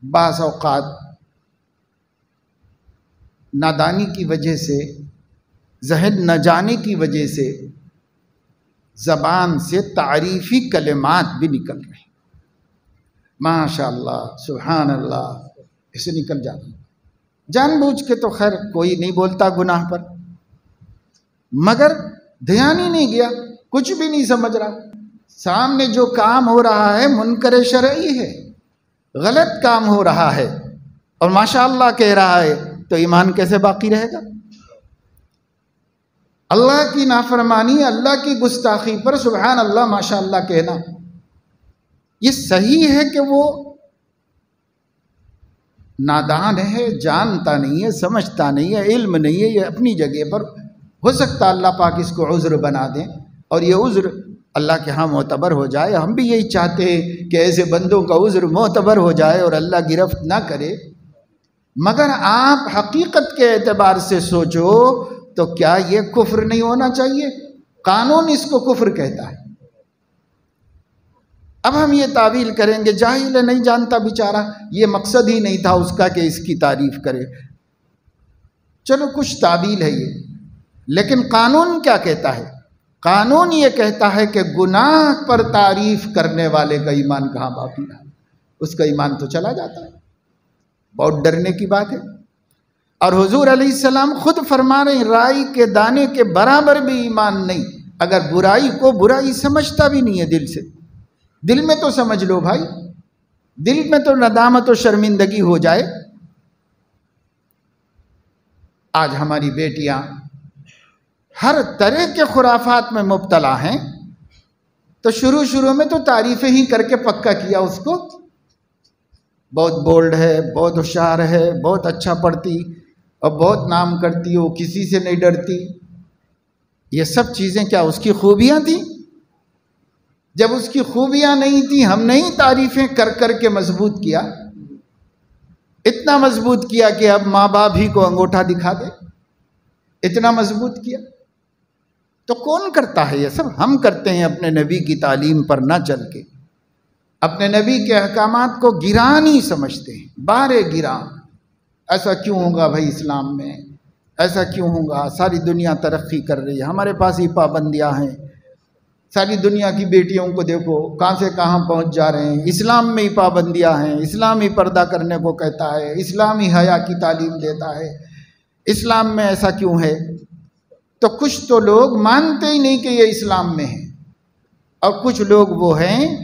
بعض اوقات نادانی کی وجہ سے، ذہن نہ جانے کی وجہ سے زبان سے تعریفی کلمات بھی نکل رہے ہیں، ماشاء اللہ، سبحان اللہ، اسے نکل جاتا، جان بوجھ کے تو خیر کوئی نہیں بولتا گناہ پر، مگر دھیان ہی نہیں گیا، کچھ بھی نہیں سمجھ رہا، سامنے جو کام ہو رہا ہے منکر شرعی ہے، غلط کام ہو رہا ہے، اور ماشاء اللہ کہہ رہا ہے، تو ایمان کیسے باقی رہے گا؟ اللہ کی نافرمانی، اللہ کی گستاخی پر سبحان اللہ ماشاء اللہ کہنا، یہ صحیح ہے کہ وہ نادان ہے، جانتا نہیں ہے، سمجھتا نہیں ہے، علم نہیں ہے، یہ اپنی جگہ پر ہو سکتا اللہ پاک اس کو عذر بنا دیں اور یہ عذر اللہ کے ہاں معتبر ہو جائے۔ ہم بھی یہی چاہتے ہیں کہ ایسے بندوں کا عذر معتبر ہو جائے اور اللہ گرفت نہ کرے، مگر آپ حقیقت کے اعتبار سے سوچو تو کیا یہ کفر نہیں ہونا چاہیے؟ قانون اس کو کفر کہتا ہے۔ اب ہم یہ تعویل کریں گے جاہل ہے، نہیں جانتا بیچارہ، یہ مقصد ہی نہیں تھا اس کا کہ اس کی تعریف کرے، چلو کچھ تعویل ہے یہ، لیکن قانون کیا کہتا ہے؟ قانون یہ کہتا ہے کہ گناہ پر تعریف کرنے والے کا ایمان کہاں باقی رہا، اس کا ایمان تو چلا جاتا ہے۔ بہت ڈرنے کی بات ہے۔ اور حضور علیہ السلام خود فرما رہے ہیں رائی کے دانے کے برابر بھی ایمان نہیں، اگر برائی کو برائی سمجھتا بھی نہیں ہے دل سے، دل میں تو سمجھ لو بھائی، دل میں تو ندامت و شرمندگی ہو جائے۔ آج ہماری بیٹیاں ہر طرح کے خرافات میں مبتلا ہیں، تو شروع میں تو تعریفیں ہی کر کے پکا کیا اس کو، بہت بولڈ ہے، بہت ہوشیار ہے، بہت اچھا پڑھتی اور بہت نام کرتی، وہ کسی سے نہیں ڈرتی۔ یہ سب چیزیں کیا اس کی خوبیاں تھیں؟ جب اس کی خوبیاں نہیں تھیں، ہم نہیں تعریفیں کر کر کے مضبوط کیا، اتنا مضبوط کیا کہ اب ماں باپ ہی کو انگوٹھا دکھا دے، اتنا مضبوط کیا۔ تو کون کرتا ہے یہ سب؟ ہم کرتے ہیں اپنے نبی کی تعلیم پر نہ چل کے، اپنے نبی کے احکامات کو گران ہی سمجھتے ہیں، بارے گران۔ ایسا کیوں ہوگا بھائی اسلام میں؟ ایسا کیوں ہوگا؟ ساری دنیا ترقی کر رہی ہے، ہمارے پاس ہی پابندیاں ہیں، ساری دنیا کی بیٹیوں کو دیکھو کہاں سے کہاں پہنچ جا رہے ہیں، اسلام میں ہی پابندیاں ہیں، اسلام ہی پردہ کرنے کو کہتا ہے، اسلام ہی حیا کی تعلیم دیتا ہے، اسلام میں ایسا کیوں ہے؟ تو کچھ تو لوگ مانتے ہی نہیں کہ یہ اسلام میں ہے، اور کچھ لوگ وہ ہیں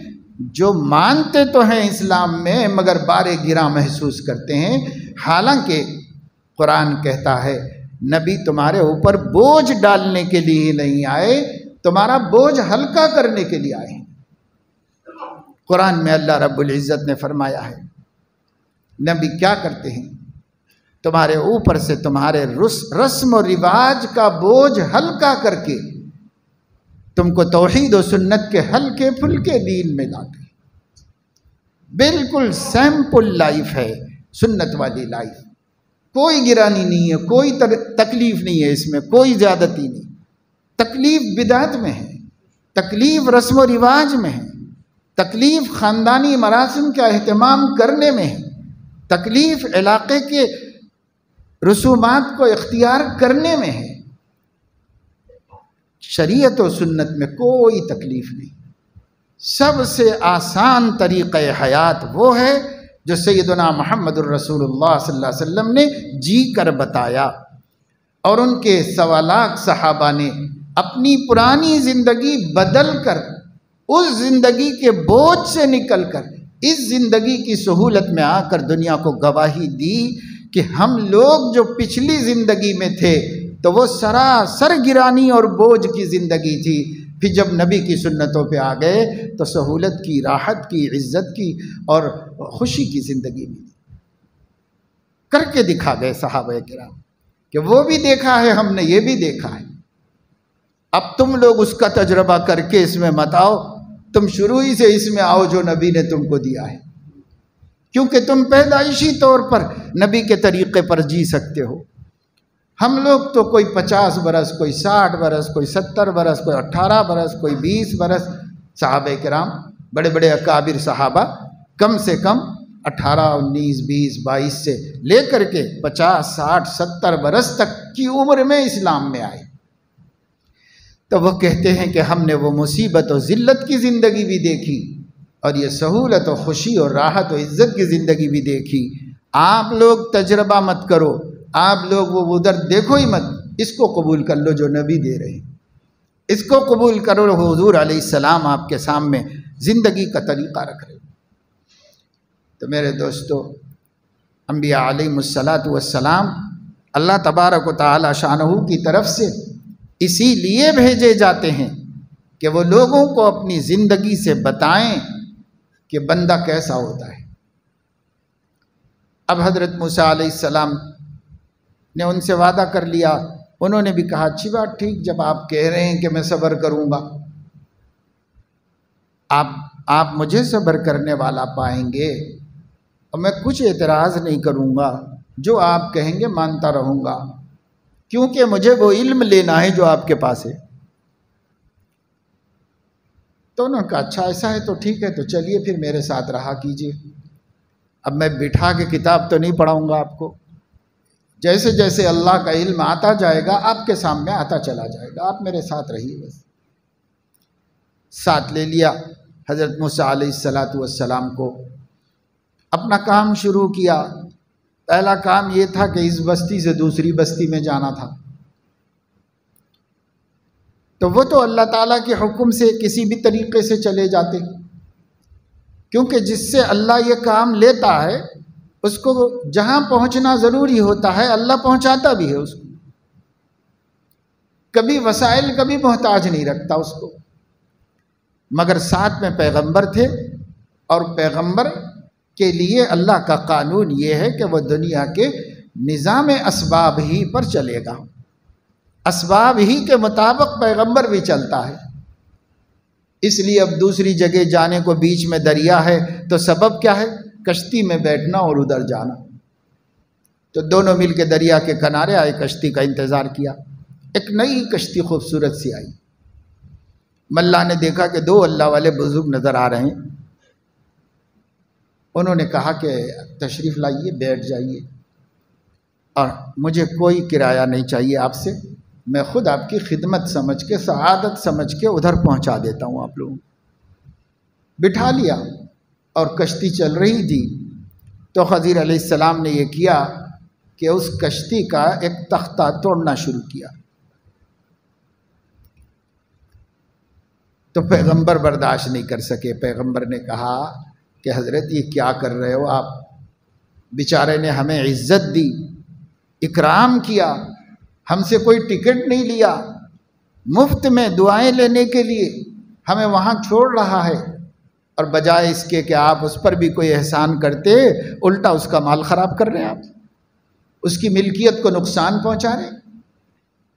جو مانتے تو ہیں اسلام میں مگر بارے گراں محسوس کرتے ہیں۔ حالانکہ قرآن کہتا ہے نبی تمہارے اوپر بوجھ ڈالنے کے لیے نہیں آئے، تمہارا بوجھ ہلکا کرنے کے لیے آئے۔ قرآن میں اللہ رب العزت نے فرمایا ہے نبی کیا کرتے ہیں؟ تمہارے اوپر سے تمہارے رسم و رواج کا بوجھ ہلکا کر کے تم کو توحید و سنت کے ہلکے پھلکے دین میں لاتے، بالکل سیمپل لائف ہے سنت والی لائف، کوئی گرانی نہیں ہے، کوئی تکلیف نہیں ہے، اس میں کوئی زیادتی نہیں۔ تکلیف بدعت میں ہے، تکلیف رسم و رواج میں ہے، تکلیف خاندانی مراسم کا اہتمام کرنے میں ہے، تکلیف علاقے کے رسومات کو اختیار کرنے میں ہے، شریعت و سنت میں کوئی تکلیف نہیں۔ سب سے آسان طریقہ حیات وہ ہے جو سیدنا محمد الرسول اللہ صلی اللہ علیہ وسلم نے جی کر بتایا، اور ان کے 1.25 لاکھ صحابہ نے اپنی پرانی زندگی بدل کر، اس زندگی کے بوجھ سے نکل کر اس زندگی کی سہولت میں آ کر دنیا کو گواہی دی کہ ہم لوگ جو پچھلی زندگی میں تھے تو وہ سراسر گرانی اور بوجھ کی زندگی تھی، پھر جب نبی کی سنتوں پہ آ گئے تو سہولت کی، راحت کی، عزت کی اور خوشی کی زندگی ملی۔ کر کے دکھا گئے صحابہ کرام کہ وہ بھی دیکھا ہے ہم نے، یہ بھی دیکھا ہے، اب تم لوگ اس کا تجربہ کر کے اس میں مت آؤ، تم شروع ہی سے اس میں آؤ جو نبی نے تم کو دیا ہے، کیونکہ تم پیدائشی طور پر نبی کے طریقے پر جی سکتے ہو۔ ہم لوگ تو کوئی 50 برس، کوئی 60 برس، کوئی 70 برس، کوئی 18 برس، کوئی 20 برس، صحابہ کرام بڑے بڑے اکابر صحابہ کم سے کم 18، 19، 20، 22 سے لے کر کے 50، 60، 70 برس تک کی عمر میں اسلام میں آئے، تو وہ کہتے ہیں کہ ہم نے وہ مصیبت و ذلت کی زندگی بھی دیکھی اور یہ سہولت و خوشی اور راحت و عزت کی زندگی بھی دیکھی۔ آپ لوگ تجربہ مت کرو، آپ لوگ وہ ادھر دیکھو ہی مت، اس کو قبول کر لو جو نبی دے رہے ہیں، اس کو قبول کرو۔ حضور علیہ السلام آپ کے سامنے زندگی کا طریقہ رکھ رہے۔ تو میرے دوستو، انبیاء علیہم الصلاۃ والسلام اللہ تبارک و تعالی شانہ کی طرف سے اسی لیے بھیجے جاتے ہیں کہ وہ لوگوں کو اپنی زندگی سے بتائیں کہ بندہ کیسا ہوتا ہے۔ اب حضرت موسیٰ علیہ السلام نے ان سے وعدہ کر لیا، انہوں نے بھی کہا اچھی بات، ٹھیک، جب آپ کہہ رہے ہیں کہ میں صبر کروں گا، آپ مجھے صبر کرنے والا پائیں گے اور میں کچھ اعتراض نہیں کروں گا، جو آپ کہیں گے مانتا رہوں گا، کیونکہ مجھے وہ علم لینا ہے جو آپ کے پاس ہے۔ تو انہوں نے کہا اچھا ایسا ہے تو ٹھیک ہے، تو چلیے پھر میرے ساتھ رہا کیجیے، اب میں بٹھا کے کتاب تو نہیں پڑھاؤں گا آپ کو، جیسے جیسے اللہ کا علم آتا جائے گا آپ کے سامنے آتا چلا جائے گا، آپ میرے ساتھ رہیے بس۔ ساتھ لے لیا حضرت موسیٰ علیہ السلام کو، اپنا کام شروع کیا۔ پہلا کام یہ تھا کہ اس بستی سے دوسری بستی میں جانا تھا، تو وہ تو اللہ تعالیٰ کے حکم سے کسی بھی طریقے سے چلے جاتے، کیونکہ جس سے اللہ یہ کام لیتا ہے اس کو جہاں پہنچنا ضروری ہوتا ہے اللہ پہنچاتا بھی ہے اس کو، کبھی وسائل کبھی محتاج نہیں رکھتا اس کو۔ مگر ساتھ میں پیغمبر تھے، اور پیغمبر کے لیے اللہ کا قانون یہ ہے کہ وہ دنیا کے نظام اسباب ہی پر چلے گا، اسباب ہی کے مطابق پیغمبر بھی چلتا ہے۔ اس لیے اب دوسری جگہ جانے کو بیچ میں دریا ہے تو سبب کیا ہے؟ کشتی میں بیٹھنا اور ادھر جانا۔ تو دونوں مل کے دریا کے کنارے آئے، کشتی کا انتظار کیا، ایک نئی کشتی خوبصورت سی آئی۔ ملا نے دیکھا کہ 2 اللہ والے بزرگ نظر آ رہے ہیں، انہوں نے کہا کہ تشریف لائیے، بیٹھ جائیے، اور مجھے کوئی کرایہ نہیں چاہیے آپ سے، میں خود آپ کی خدمت سمجھ کے، سعادت سمجھ کے ادھر پہنچا دیتا ہوں آپ لوگوں۔ بٹھا لیا، اور کشتی چل رہی تھی تو خضر علیہ السلام نے یہ کیا کہ اس کشتی کا ایک تختہ توڑنا شروع کیا، تو پیغمبر برداشت نہیں کر سکے۔ پیغمبر نے کہا کہ حضرت یہ کیا کر رہے ہو آپ؟ بیچارے نے ہمیں عزت دی، اکرام کیا، ہم سے کوئی ٹکٹ نہیں لیا، مفت میں دعائیں لینے کے لیے ہمیں وہاں چھوڑ رہا ہے، اور بجائے اس کے کہ آپ اس پر بھی کوئی احسان کرتے، الٹا اس کا مال خراب کر رہے ہیں، آپ اس کی ملکیت کو نقصان پہنچا رہے ہیں۔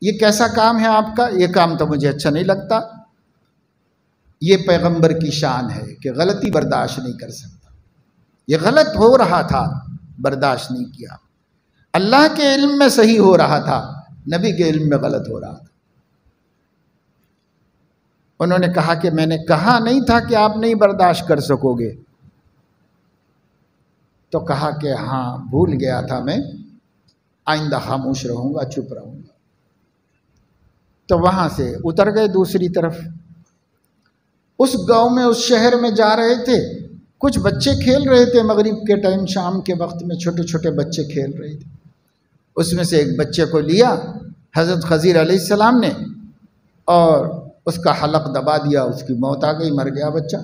یہ کیسا کام ہے آپ کا؟ یہ کام تو مجھے اچھا نہیں لگتا۔ یہ پیغمبر کی شان ہے کہ غلطی برداشت نہیں کر سکتا، یہ غلط ہو رہا تھا، برداشت نہیں کیا، اللہ کے علم میں صحیح ہو رہا تھا، نبی کے علم میں غلط ہو رہا تھا۔ انہوں نے کہا کہ میں نے کہا نہیں تھا کہ آپ نہیں برداشت کر سکو گے، تو کہا کہ ہاں بھول گیا تھا میں، آئندہ خاموش رہوں گا، چپ رہوں گا۔ تو وہاں سے اتر گئے دوسری طرف۔ اس گاؤں میں، اس شہر میں جا رہے تھے، کچھ بچے کھیل رہے تھے مغرب کے ٹائم، شام کے وقت میں چھوٹے چھوٹے بچے کھیل رہے تھے۔ اس میں سے ایک بچے کو لیا حضرت خضر علیہ السلام نے اور اس کا حلق دبا دیا، اس کی موت آ گئی، مر گیا بچہ۔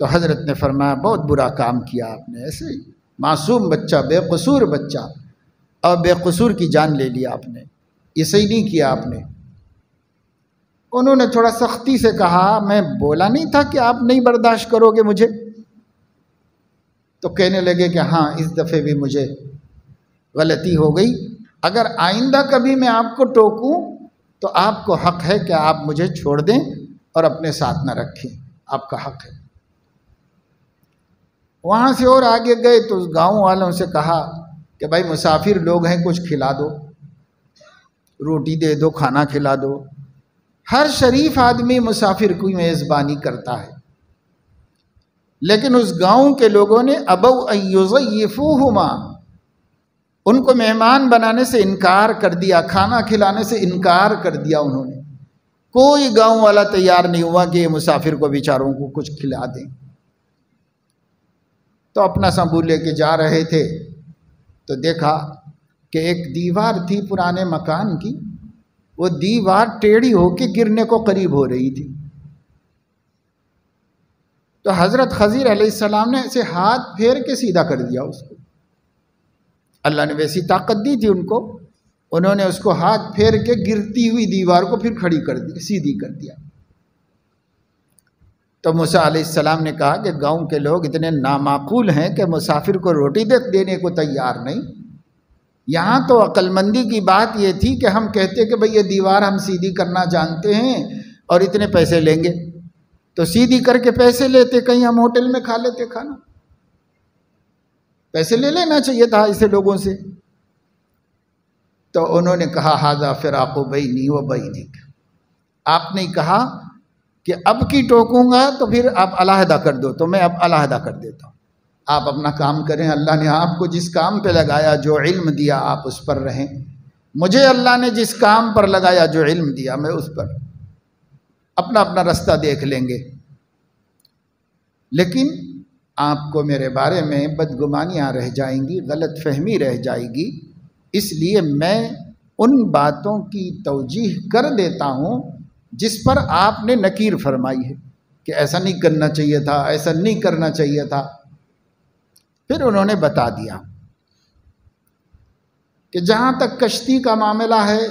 تو حضرت نے فرمایا بہت برا کام کیا آپ نے، ایسے معصوم بچہ، بے قصور بچہ، اور بے قصور کی جان لے لیا آپ نے، یہ صحیح نہیں کیا آپ نے۔ انہوں نے تھوڑا سختی سے کہا میں بولا نہیں تھا کہ آپ نہیں برداشت کرو گے مجھے؟ تو کہنے لگے کہ ہاں اس دفعہ بھی مجھے غلطی ہو گئی، اگر آئندہ کبھی میں آپ کو ٹوکوں تو آپ کو حق ہے کہ آپ مجھے چھوڑ دیں اور اپنے ساتھ نہ رکھیں، آپ کا حق ہے۔ وہاں سے اور آگے گئے تو گاؤں والوں سے کہا کہ بھائی مسافر لوگ ہیں، کچھ کھلا دو، روٹی دے دو، کھانا کھلا دو۔ ہر شریف آدمی مسافر کی میزبانی کرتا ہے، لیکن اس گاؤں کے لوگوں نے ابوا ان یضیفوہما، ان کو مہمان بنانے سے انکار کر دیا، کھانا کھلانے سے انکار کر دیا انہوں نے۔ کوئی گاؤں والا تیار نہیں ہوا کہ یہ مسافر کو بیچاروں کو کچھ کھلا دیں۔ تو اپنا سنبھول لے کے جا رہے تھے تو دیکھا کہ ایک دیوار تھی پرانے مکان کی، وہ دیوار ٹیڑھی ہو کے گرنے کو قریب ہو رہی تھی۔ تو حضرت خضر علیہ السلام نے اسے ہاتھ پھیر کے سیدھا کر دیا اس کو۔ اللہ نے ویسی طاقت دی تھی ان کو، انہوں نے اس کو ہاتھ پھیر کے گرتی ہوئی دیوار کو پھر کھڑی کر دی، سیدھی کر دیا۔ تو موسیٰ علیہ السلام نے کہا کہ گاؤں کے لوگ اتنے نامعقول ہیں کہ مسافر کو روٹی دینے کو تیار نہیں۔ یہاں تو عقل مندی کی بات یہ تھی کہ ہم کہتے کہ بھئی یہ دیوار ہم سیدھی کرنا جانتے ہیں اور اتنے پیسے لیں گے، تو سیدھی کر کے پیسے لیتے، کہیں ہم ہوٹل میں کھا لیتے کھانا، پیسے لے لینا چاہیے تھا ایسے لوگوں سے۔ تو انہوں نے کہا ھذا فراق بینی و بینک، آپ نے کہا کہ اب کی ٹوکوں گا تو پھر آپ علیحدہ کر دو، تو میں اب علیحدہ کر دیتا ہوں، آپ اپنا کام کریں، اللہ نے آپ کو جس کام پہ لگایا، جو علم دیا آپ اس پر رہیں، مجھے اللہ نے جس کام پر لگایا، جو علم دیا، میں اس پر اپنا اپنا رستہ دیکھ لیں گے۔ لیکن آپ کو میرے بارے میں بدگمانیاں رہ جائیں گی، غلط فہمی رہ جائے گی، اس لیے میں ان باتوں کی توجیح کر دیتا ہوں جس پر آپ نے نکیر فرمائی ہے کہ ایسا نہیں کرنا چاہیے تھا، ایسا نہیں کرنا چاہیے تھا۔ پھر انہوں نے بتا دیا کہ جہاں تک کشتی کا معاملہ ہے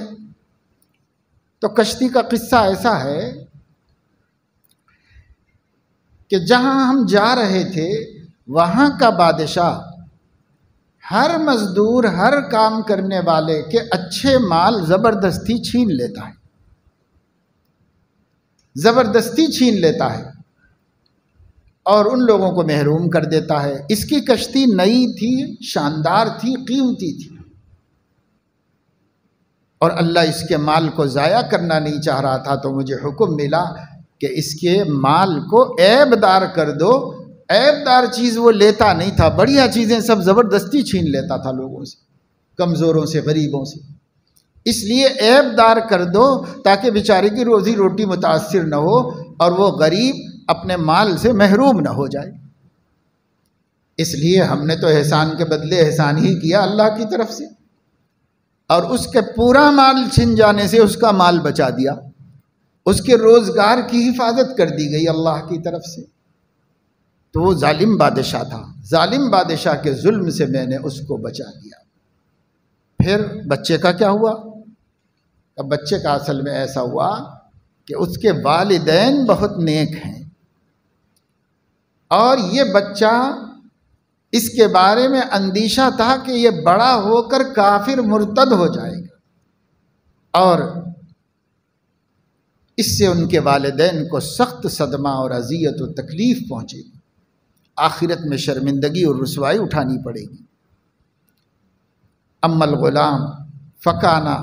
تو کشتی کا قصہ ایسا ہے کہ جہاں ہم جا رہے تھے وہاں کا بادشاہ ہر مزدور، ہر کام کرنے والے کے اچھے مال زبردستی چھین لیتا ہے، زبردستی چھین لیتا ہے اور ان لوگوں کو محروم کر دیتا ہے۔ اس کی کشتی نئی تھی، شاندار تھی، قیمتی تھی، اور اللہ اس کے مال کو ضائع کرنا نہیں چاہ رہا تھا، تو مجھے حکم ملا کہ اس کے مال کو عیب دار کر دو۔ عیب دار چیز وہ لیتا نہیں تھا، بڑھیا چیزیں سب زبردستی چھین لیتا تھا لوگوں سے، کمزوروں سے، غریبوں سے۔ اس لیے عیب دار کر دو تاکہ بیچارے کی روزی روٹی متاثر نہ ہو اور وہ غریب اپنے مال سے محروم نہ ہو جائے۔ اس لیے ہم نے تو احسان کے بدلے احسان ہی کیا اللہ کی طرف سے، اور اس کے پورا مال چھن جانے سے اس کا مال بچا دیا، اس کے روزگار کی حفاظت کر دی گئی اللہ کی طرف سے۔ تو وہ ظالم بادشاہ تھا، ظالم بادشاہ کے ظلم سے میں نے اس کو بچا دیا۔ پھر بچے کا کیا ہوا؟ اب بچے کا اصل میں ایسا ہوا کہ اس کے والدین بہت نیک ہیں، اور یہ بچہ، اس کے بارے میں اندیشہ تھا کہ یہ بڑا ہو کر کافر مرتد ہو جائے گا، اور اس سے ان کے والدین کو سخت صدمہ اور اذیت و تکلیف پہنچے گی، آخرت میں شرمندگی اور رسوائی اٹھانی پڑے گی۔ اما الغلام فکانا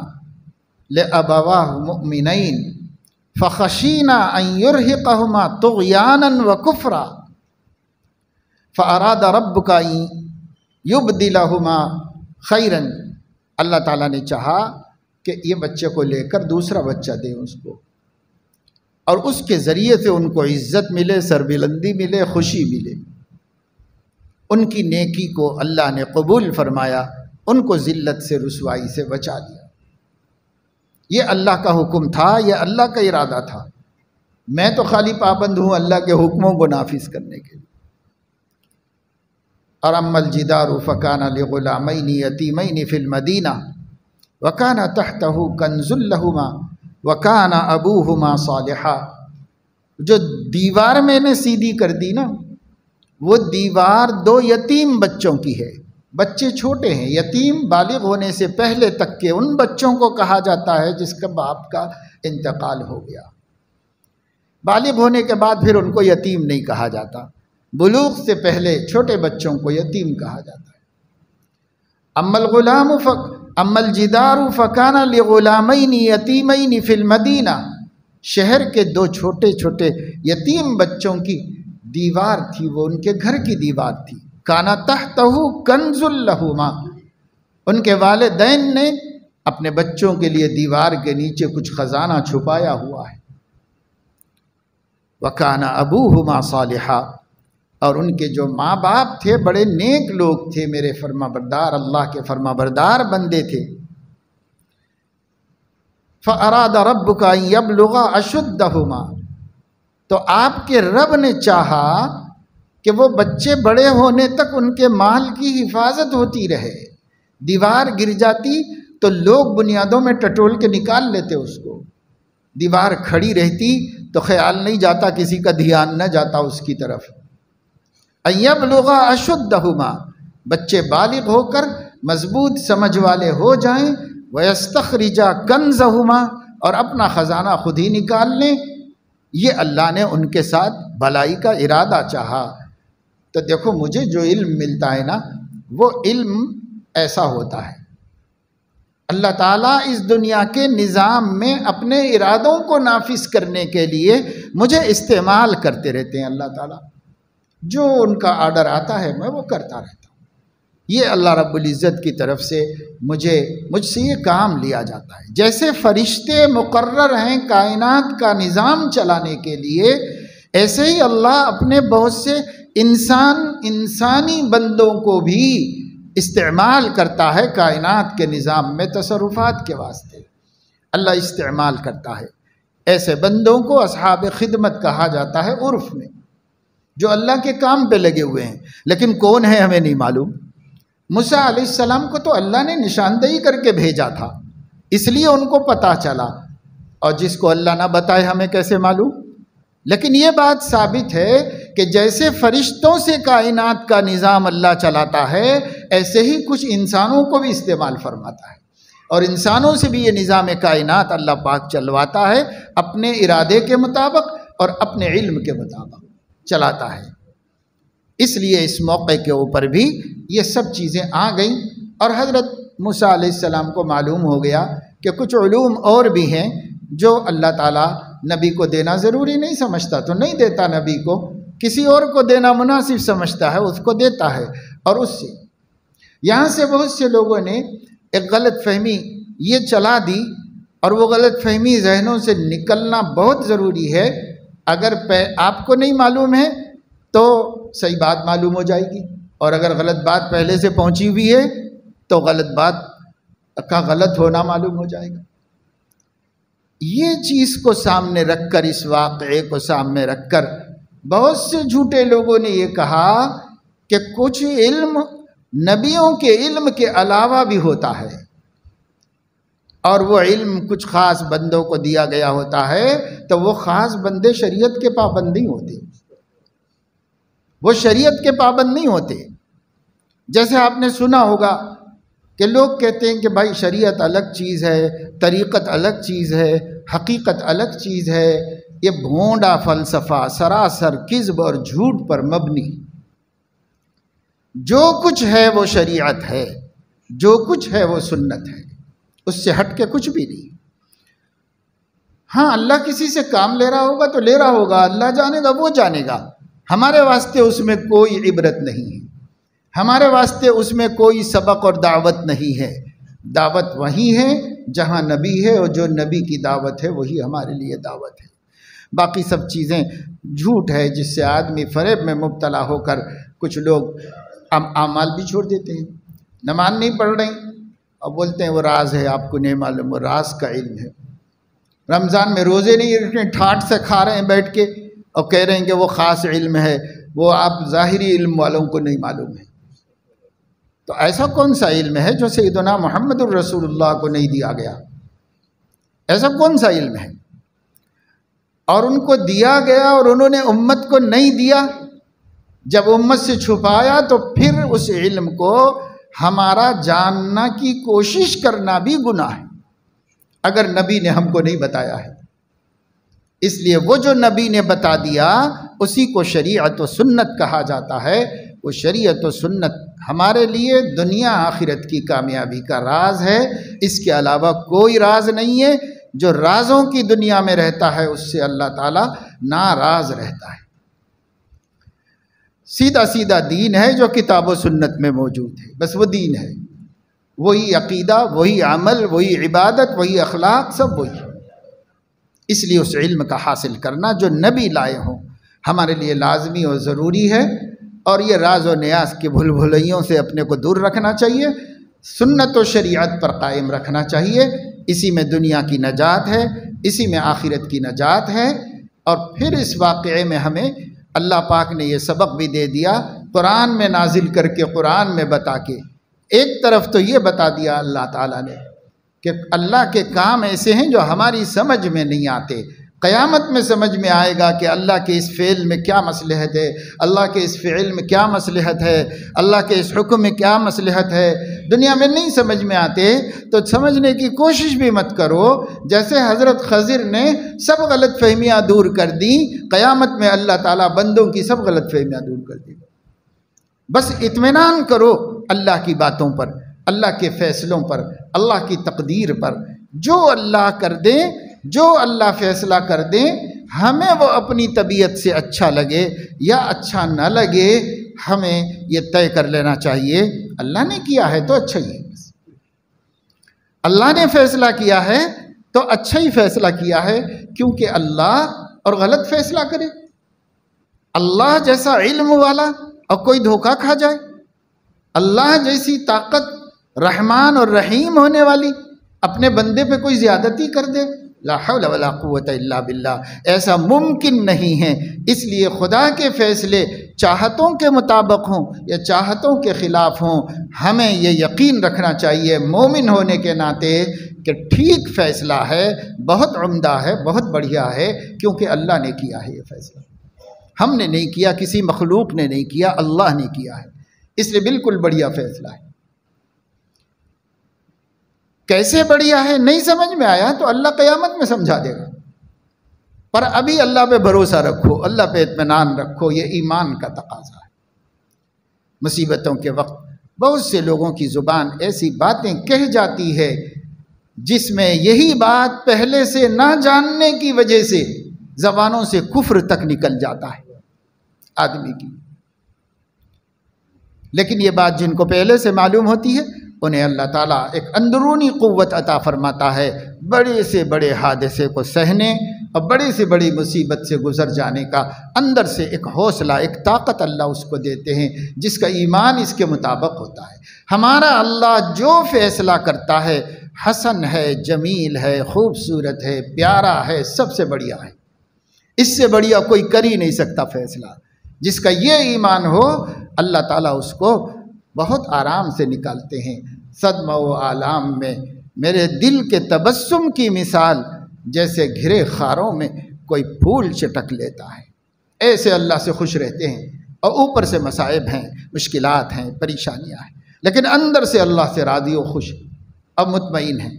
لأبواہ مؤمنین فخشینا ان یرہقہما طغیانا وکفرا، فَأَرَادَ رَبُّكَ أَن يُبْدِلَهُمَا خَيْرًا، اللہ تعالیٰ نے چاہا کہ یہ بچے کو لے کر دوسرا بچہ دیں اس کو، اور اس کے ذریعے سے ان کو عزت ملے، سربلندی ملے، خوشی ملے۔ ان کی نیکی کو اللہ نے قبول فرمایا، ان کو ذلت سے، رسوائی سے بچا لیا۔ یہ اللہ کا حکم تھا، یہ اللہ کا ارادہ تھا۔ میں تو خالی پابند ہوں اللہ کے حکموں کو نافذ کرنے کے لیے۔ اور اما الجدار فکان لغلامین یتیمین فی المدینہ وکان تحتہ کنز لہما وکان ابوہما صالحا، جو دیوار میں نے سیدھی کر دی نا، وہ دیوار دو یتیم بچوں کی ہے۔ بچے چھوٹے ہیں، یتیم بالغ ہونے سے پہلے تک کے ان بچوں کو کہا جاتا ہے جس کا باپ کا انتقال ہو گیا۔ بالغ ہونے کے بعد پھر ان کو یتیم نہیں کہا جاتا، بلوغ سے پہلے چھوٹے بچوں کو یتیم کہا جاتا ہے۔ اما الجدار فکان لغلامین یتیمین فی المدینہ، شہر کے دو چھوٹے چھوٹے یتیم بچوں کی دیوار تھی، وہ ان کے گھر کی دیوار تھی۔ کانا تحتہ کنز لہما، ان کے والدین نے اپنے بچوں کے لیے دیوار کے نیچے کچھ خزانہ چھپایا ہوا ہے۔ وکانا ابوہما صالحا، اور ان کے جو ماں باپ تھے بڑے نیک لوگ تھے، میرے فرما بردار، اللہ کے فرما بردار بندے تھے۔ فَأَرَادَ رَبُّكَ أَن يَبْلُغَا أَشُدَّهُمَا، تو آپ کے رب نے چاہا کہ وہ بچے بڑے ہونے تک ان کے مال کی حفاظت ہوتی رہے۔ دیوار گر جاتی تو لوگ بنیادوں میں ٹٹول کے نکال لیتے اس کو، دیوار کھڑی رہتی تو خیال نہیں جاتا، کسی کا دھیان نہ جاتا اس کی طرف۔ أَن يَبْلُغَا أَشُدَّهُمَا، بچے بالغ ہو کر مضبوط سمجھ والے ہو جائیں، وَيَسْتَخْرِجَا كَنْزَهُمَا، اور اپنا خزانہ خود ہی نکال لیں۔ یہ اللہ نے ان کے ساتھ بھلائی کا ارادہ چاہا۔ تو دیکھو مجھے جو علم ملتا ہے نا، وہ علم ایسا ہوتا ہے، اللہ تعالیٰ اس دنیا کے نظام میں اپنے ارادوں کو نافذ کرنے کے لیے مجھے استعمال کرتے رہتے ہیں۔ اللہ تعالیٰ جو ان کا آرڈر آتا ہے میں وہ کرتا رہتا ہوں۔ یہ اللہ رب العزت کی طرف سے مجھ سے یہ کام لیا جاتا ہے۔ جیسے فرشتے مقرر ہیں کائنات کا نظام چلانے کے لیے، ایسے ہی اللہ اپنے بہت سے انسانی بندوں کو بھی استعمال کرتا ہے کائنات کے نظام میں، تصرفات کے واسطے اللہ استعمال کرتا ہے۔ ایسے بندوں کو اصحاب خدمت کہا جاتا ہے عرف میں، جو اللہ کے کام پہ لگے ہوئے ہیں، لیکن کون ہے ہمیں نہیں معلوم۔ موسیٰ علیہ السلام کو تو اللہ نے نشاندہی کر کے بھیجا تھا، اس لیے ان کو پتہ چلا، اور جس کو اللہ نہ بتائے ہمیں کیسے معلوم؟ لیکن یہ بات ثابت ہے کہ جیسے فرشتوں سے کائنات کا نظام اللہ چلاتا ہے، ایسے ہی کچھ انسانوں کو بھی استعمال فرماتا ہے، اور انسانوں سے بھی یہ نظام کائنات اللہ پاک چلواتا ہے، اپنے ارادے کے مطابق اور اپنے علم کے مطابق چلاتا ہے۔ اس لیے اس موقع کے اوپر بھی یہ سب چیزیں آ گئیں، اور حضرت موسیٰ علیہ السلام کو معلوم ہو گیا کہ کچھ علوم اور بھی ہیں جو اللہ تعالیٰ نبی کو دینا ضروری نہیں سمجھتا، تو نہیں دیتا نبی کو، کسی اور کو دینا مناسب سمجھتا ہے اس کو دیتا ہے۔ اور اس سے یہاں سے بہت سے لوگوں نے ایک غلط فہمی یہ چلا دی، اور وہ غلط فہمی ذہنوں سے نکلنا بہت ضروری ہے۔ اگر آپ کو نہیں معلوم ہے تو صحیح بات معلوم ہو جائے گی، اور اگر غلط بات پہلے سے پہنچی ہوئی ہے تو غلط بات کا غلط ہونا معلوم ہو جائے گا۔ یہ چیز کو سامنے رکھ کر، اس واقعے کو سامنے رکھ کر، بہت سے جھوٹے لوگوں نے یہ کہا کہ کچھ علم نبیوں کے علم کے علاوہ بھی ہوتا ہے، اور وہ علم کچھ خاص بندوں کو دیا گیا ہوتا ہے، تو وہ خاص بندے شریعت کے پابند نہیں ہوتے، وہ شریعت کے پابند نہیں ہوتے۔ جیسے آپ نے سنا ہوگا کہ لوگ کہتے ہیں کہ بھائی شریعت الگ چیز ہے، طریقت الگ چیز ہے، حقیقت الگ چیز ہے، یہ بھونڈا فلسفہ، سراسر کذب اور جھوٹ پر مبنی۔ جو کچھ ہے وہ شریعت ہے، جو کچھ ہے وہ سنت ہے، اس سے ہٹ کے کچھ بھی نہیں۔ ہاں اللہ کسی سے کام لے رہا ہوگا تو لے رہا ہوگا، اللہ جانے گا، وہ جانے گا، ہمارے واسطے اس میں کوئی عبرت نہیں ہے، ہمارے واسطے اس میں کوئی سبق اور دعوت نہیں ہے۔ دعوت وہی ہے جہاں نبی ہے، اور جو نبی کی دعوت ہے وہی ہمارے لیے دعوت ہے۔ باقی سب چیزیں جھوٹ ہے، جس سے آدمی فریب میں مبتلا ہو کر کچھ لوگ اعمال بھی چھوڑ دیتے ہیں، نماز نہیں پڑھ رہے اور بولتے ہیں وہ راز ہے، آپ کو نہیں معلوم، وہ راز کا علم ہے۔ رمضان میں روزے نہیں رکھ رہے، ٹھاٹ سے کھا رہے ہیں بیٹھ کے اور کہہ رہے ہیں کہ وہ خاص علم ہے، وہ آپ ظاہری علم والوں کو نہیں معلوم ہے۔ تو ایسا کون سا علم ہے جو سیدنا محمد الرسول اللہ کو نہیں دیا گیا؟ ایسا کون سا علم ہے؟ اور ان کو دیا گیا اور انہوں نے امت کو نہیں دیا۔ جب امت سے چھپایا تو پھر اس علم کو ہمارا جاننا کی کوشش کرنا بھی گناہ ہے، اگر نبی نے ہم کو نہیں بتایا ہے۔ اس لیے وہ جو نبی نے بتا دیا اسی کو شریعت و سنت کہا جاتا ہے۔ وہ شریعت و سنت ہمارے لیے دنیا آخرت کی کامیابی کا راز ہے، اس کے علاوہ کوئی راز نہیں ہے۔ جو رازوں کی دنیا میں رہتا ہے اس سے اللہ تعالیٰ ناراض رہتا ہے۔ سیدھا سیدھا دین ہے جو کتاب و سنت میں موجود ہے، بس وہ دین ہے، وہی عقیدہ، وہی عمل، وہی عبادت، وہی اخلاق، سب وہی۔ اس لیے اس علم کا حاصل کرنا جو نبی لائے ہوں ہمارے لیے لازمی اور ضروری ہے، اور یہ راز و نیاز کی بھول بھلائیوں سے اپنے کو دور رکھنا چاہیے، سنت و شریعت پر قائم رکھنا چاہیے۔ اسی میں دنیا کی نجات ہے، اسی میں آخرت کی نجات ہے۔ اور پھر اس واقعے میں ہمیں اللہ پاک نے یہ سبق بھی دے دیا، قرآن میں نازل کر کے، قرآن میں بتا کے۔ ایک طرف تو یہ بتا دیا اللہ تعالیٰ نے کہ اللہ کے کام ایسے ہیں جو ہماری سمجھ میں نہیں آتے، قیامت میں سمجھ میں آئے گا کہ اللہ کے اس فعل میں کیا مصلحت ہے، اللہ کے اس فعل میں کیا مصلحت ہے، اللہ کے اس حکم میں کیا مصلحت ہے۔ دنیا میں نہیں سمجھ میں آتے تو سمجھنے کی کوشش بھی مت کرو۔ جیسے حضرت خضر نے سب غلط فہمیاں دور کر دیں، قیامت میں اللہ تعالیٰ بندوں کی سب غلط فہمیاں دور کر دیں۔ بس اطمینان کرو اللہ کی باتوں پر، اللہ کے فیصلوں پر، اللہ کی تقدیر پر۔ جو اللہ کر دیں، جو اللہ فیصلہ کر دیں، ہمیں وہ اپنی طبیعت سے اچھا لگے یا اچھا نہ لگے، ہمیں یہ طے کر لینا چاہیے اللہ نے کیا ہے تو اچھا ہی ہے۔ اللہ نے فیصلہ کیا ہے تو اچھا ہی فیصلہ کیا ہے، کیونکہ اللہ اور غلط فیصلہ کرے؟ اللہ جیسا علم والا اور کوئی دھوکہ کھا جائے؟ اللہ جیسی طاقت رحمان اور رحیم ہونے والی اپنے بندے پہ کوئی زیادتی کر دے؟ لا حول ولا قوت الا باللہ، ایسا ممکن نہیں ہے۔ اس لیے خدا کے فیصلے چاہتوں کے مطابق ہوں یا چاہتوں کے خلاف ہوں، ہمیں یہ یقین رکھنا چاہیے مومن ہونے کے ناطے کہ ٹھیک فیصلہ ہے، بہت عمدہ ہے، بہت بڑھیا ہے، کیونکہ اللہ نے کیا ہے یہ فیصلہ۔ ہم نے نہیں کیا، کسی مخلوق نے نہیں کیا، اللہ نے کیا ہے، اس لیے بالکل بڑھیا فیصلہ ہے۔ کیسے بڑھیا ہے نہیں سمجھ میں آیا تو اللہ قیامت میں سمجھا دے گا، پر ابھی اللہ پہ بھروسہ رکھو، اللہ پہ اطمینان رکھو، یہ ایمان کا تقاضا ہے۔ مصیبتوں کے وقت بہت سے لوگوں کی زبان ایسی باتیں کہہ جاتی ہے جس میں یہی بات پہلے سے نہ جاننے کی وجہ سے زبانوں سے کفر تک نکل جاتا ہے آدمی کی، لیکن یہ بات جن کو پہلے سے معلوم ہوتی ہے انہیں اللہ تعالیٰ ایک اندرونی قوت عطا فرماتا ہے، بڑے سے بڑے حادثے کو سہنے اور بڑی سے بڑی مصیبت سے گزر جانے کا اندر سے ایک حوصلہ، ایک طاقت اللہ اس کو دیتے ہیں جس کا ایمان اس کے مطابق ہوتا ہے۔ ہمارا اللہ جو فیصلہ کرتا ہے حسن ہے، جمیل ہے، خوبصورت ہے، پیارا ہے، سب سے بڑھیا ہے، اس سے بڑھیا کوئی کر ہی نہیں سکتا فیصلہ۔ جس کا یہ ایمان ہو اللہ تعالیٰ اس کو بہت آرام سے نکالتے ہیں۔ صدمہ و آلام میں میرے دل کے تبسم کی مثال جیسے گھرے خاروں میں کوئی پھول چٹک لیتا ہے، ایسے اللہ سے خوش رہتے ہیں۔ اور اوپر سے مصائب ہیں، مشکلات ہیں، پریشانیاں ہیں، لیکن اندر سے اللہ سے راضی و خوش اور مطمئن ہیں۔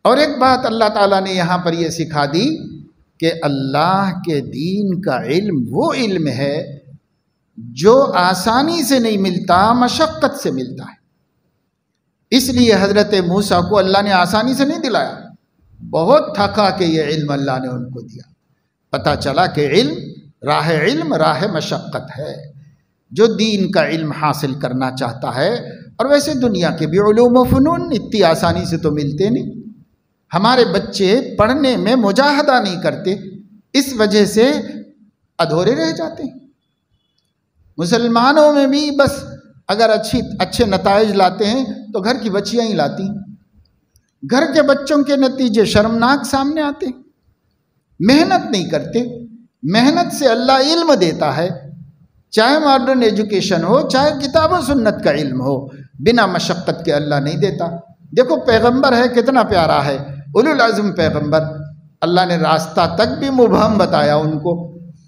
اور ایک بات اللہ تعالیٰ نے یہاں پر یہ سکھا دی کہ اللہ کے دین کا علم وہ علم ہے جو آسانی سے نہیں ملتا، مشقت سے ملتا ہے۔ اس لیے حضرت موسیٰ کو اللہ نے آسانی سے نہیں دلایا، بہت تھکا کہ یہ علم اللہ نے ان کو دیا۔ پتہ چلا کہ علم راہ علم راہ مشقت ہے۔ جو دین کا علم حاصل کرنا چاہتا ہے، اور ویسے دنیا کے بھی علوم و فنون اتنی آسانی سے تو ملتے نہیں۔ ہمارے بچے پڑھنے میں مجاہدہ نہیں کرتے، اس وجہ سے ادھورے رہ جاتے ہیں۔ مسلمانوں میں بھی بس اگر اچھے نتائج لاتے ہیں تو گھر کی بچیاں ہی لاتی ہیں، گھر کے بچوں کے نتیجے شرمناک سامنے آتے ہیں۔ محنت نہیں کرتے۔ محنت سے اللہ علم دیتا ہے، چاہے ماڈرن ایجوکیشن ہو، چاہے کتاب و سنت کا علم ہو، بنا مشقت کے اللہ نہیں دیتا۔ دیکھو پیغمبر ہے کتنا پیارا ہے، اولو العزم پیغمبر، اللہ نے راستہ تک بھی مبہم بتایا ان کو،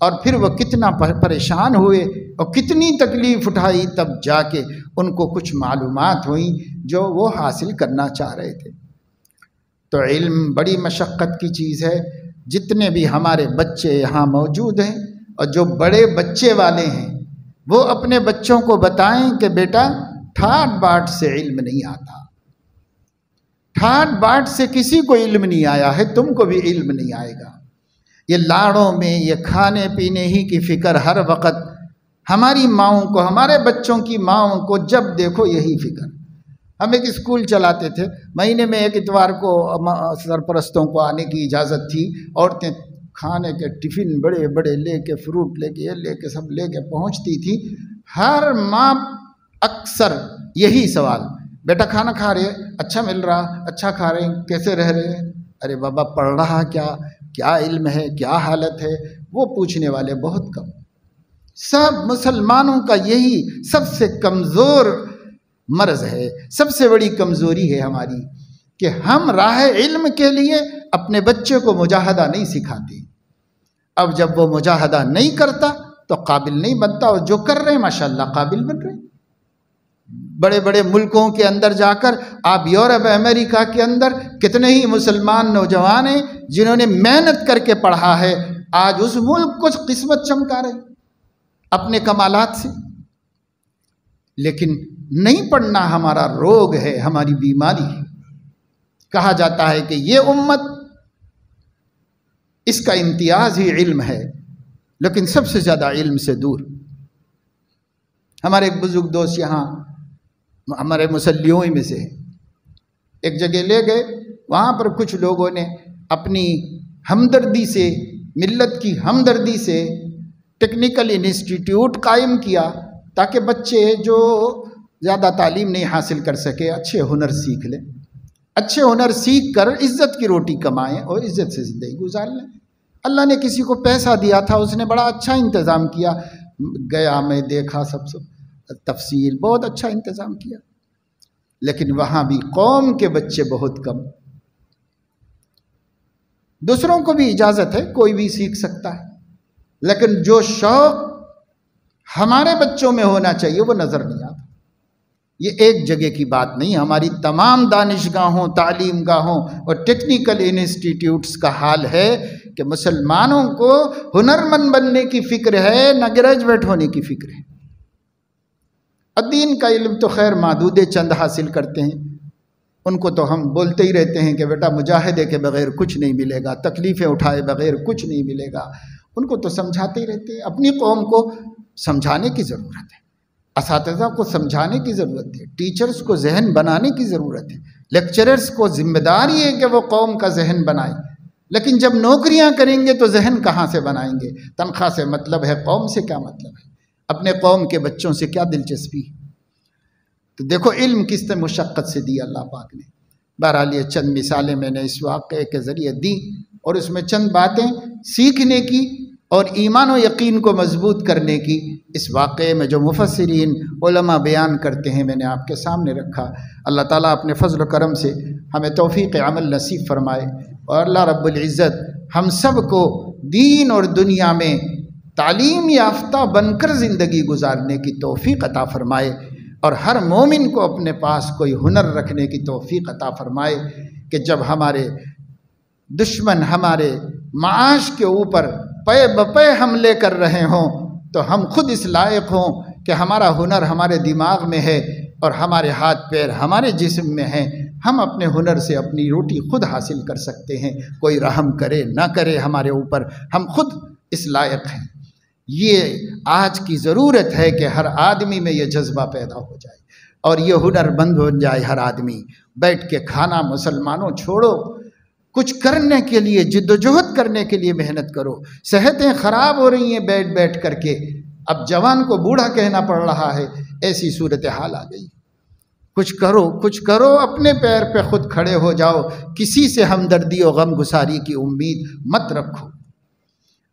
اور پھر وہ کتنا پریشان ہوئے اور کتنی تکلیف اٹھائی، تب جا کے ان کو کچھ معلومات ہوئیں جو وہ حاصل کرنا چاہ رہے تھے۔ تو علم بڑی مشقت کی چیز ہے۔ جتنے بھی ہمارے بچے یہاں موجود ہیں اور جو بڑے بچے والے ہیں، وہ اپنے بچوں کو بتائیں کہ بیٹا ٹھاٹ باٹ سے علم نہیں آتا، ٹھاٹ باٹ سے کسی کو علم نہیں آیا ہے، تم کو بھی علم نہیں آئے گا۔ یہ لاڑوں میں یہ کھانے پینے ہی کی فکر ہر وقت ہماری ماؤں کو، ہمارے بچوں کی ماؤں کو جب دیکھو یہی فکر۔ ہم ایک اسکول چلاتے تھے، مہینے میں ایک اتوار کو سرپرستوں کو آنے کی اجازت تھی، عورتیں کھانے کے ٹفن بڑے بڑے لے کے، فروٹ لے کے، یہ لے کے، سب لے کے پہنچتی تھی۔ ہر ماں اکثر یہی سوال، بیٹا کھانا کھا رہے، اچھا مل رہا، اچھا کھا رہے ہیں، کیسے رہ رہے ہیں؟ ارے بابا پڑھ رہا کیا علم ہے، کیا حالت ہے؟ وہ پوچھنے والے بہت کم۔ سب مسلمانوں کا یہی سب سے کمزور مرض ہے، سب سے بڑی کمزوری ہے ہماری، کہ ہم راہ علم کے لیے اپنے بچے کو مجاہدہ نہیں سکھاتے۔ اب جب وہ مجاہدہ نہیں کرتا تو قابل نہیں بنتا، اور جو کر رہے ہیں ماشاءاللہ قابل بن رہے ہیں۔ بڑے بڑے ملکوں کے اندر جا کر آپ یورپ امریکہ کے اندر کتنے ہی مسلمان نوجوان ہیں جنہوں نے محنت کر کے پڑھا ہے، آج اس ملک کو قسمت چمکا رہے اپنے کمالات سے۔ لیکن نہیں پڑھنا ہمارا روگ ہے، ہماری بیماری ہے۔ کہا جاتا ہے کہ یہ امت، اس کا امتیاز ہی علم ہے، لیکن سب سے زیادہ علم سے دور۔ ہمارے ایک بزرگ دوست یہاں ہمارے مسلیوں میں سے ایک جگہ لے گئے، وہاں پر کچھ لوگوں نے اپنی ہمدردی سے، ملت کی ہمدردی سے ٹیکنیکل انسٹیٹیوٹ قائم کیا، تاکہ بچے جو زیادہ تعلیم نہیں حاصل کر سکے اچھے ہنر سیکھ لیں، اچھے ہنر سیکھ کر عزت کی روٹی کمائیں اور عزت سے زندگی گزار لیں۔ اللہ نے کسی کو پیسہ دیا تھا، اس نے بڑا اچھا انتظام کیا، گیا میں دیکھا سب تفصیل، بہت اچھا انتظام کیا، لیکن وہاں بھی قوم کے بچے بہت کم۔ دوسروں کو بھی اجازت ہے، کوئی بھی سیکھ سکتا ہے، لیکن جو شوق ہمارے بچوں میں ہونا چاہیے وہ نظر نہیں آتا۔ یہ ایک جگہ کی بات نہیں، ہماری تمام دانشگاہوں، تعلیم گاہوں اور ٹیکنیکل انسٹیٹیوٹس کا حال ہے کہ مسلمانوں کو ہنرمند بننے کی فکر ہے، نہ گریجویٹ ہونے کی فکر ہے۔ دین کا علم تو خیر محدود چند حاصل کرتے ہیں، ان کو تو ہم بولتے ہی رہتے ہیں کہ بیٹا مجاہدے کے بغیر کچھ نہیں ملے گا، تکلیفیں اٹھائے بغیر کچھ نہیں ملے گا، ان کو تو سمجھاتے ہی رہتے ہیں۔ اپنی قوم کو سمجھانے کی ضرورت ہے، اساتذہ کو سمجھانے کی ضرورت ہے، ٹیچرز کو ذہن بنانے کی ضرورت ہے، لیکچررز کو ذمہ داری ہے کہ وہ قوم کا ذہن بنائیں۔ لیکن جب نوکریاں کریں گے تو ذہن کہاں سے بنائیں گے؟ تنخواہ سے مطلب ہے، قوم سے کیا مطلب ہے؟ اپنے قوم کے بچوں سے کیا دلچسپی ہے؟ تو دیکھو علم کس طرح مشقت سے دی اللہ پاک نے۔ بہرحال یہ چند مثالیں میں نے اس واقعے کے ذریعے دی، اور اس میں چند باتیں سیکھنے کی اور ایمان و یقین کو مضبوط کرنے کی اس واقعے میں جو مفسرین علماء بیان کرتے ہیں میں نے آپ کے سامنے رکھا۔ اللہ تعالیٰ اپنے فضل و کرم سے ہمیں توفیق عمل نصیب فرمائے، اور اللہ رب العزت ہم سب کو دین اور دنیا میں تعلیم یافتہ بن کر زندگی گزارنے کی توفیق عطا فرمائے، اور ہر مومن کو اپنے پاس کوئی ہنر رکھنے کی توفیق عطا فرمائے کہ جب ہمارے دشمن ہمارے معاش کے اوپر پے بپے حملے کر رہے ہوں تو ہم خود اس لائق ہوں کہ ہمارا ہنر ہمارے دماغ میں ہے اور ہمارے ہاتھ پیر ہمارے جسم میں ہیں، ہم اپنے ہنر سے اپنی روٹی خود حاصل کر سکتے ہیں، کوئی رحم کرے نہ کرے ہمارے اوپر، ہم خود اس لائق ہیں۔ یہ آج کی ضرورت ہے کہ ہر آدمی میں یہ جذبہ پیدا ہو جائے اور یہ ہنر مند ہو جائے ہر آدمی۔ بیٹھ کے کھانا مسلمانوں چھوڑو، کچھ کرنے کے لیے جد و جہد کرنے کے لیے محنت کرو۔ صحتیں خراب ہو رہی ہیں بیٹھ بیٹھ کر کے، اب جوان کو بوڑھا کہنا پڑ رہا ہے، ایسی صورتحال آ گئی۔ کچھ کرو، کچھ کرو، اپنے پیر پہ خود کھڑے ہو جاؤ، کسی سے ہمدردی و غم گساری کی امید مت رکھو۔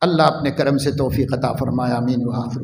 اللہ اپنے کرم سے توفیق عطا فرمایا، آمین و آخر۔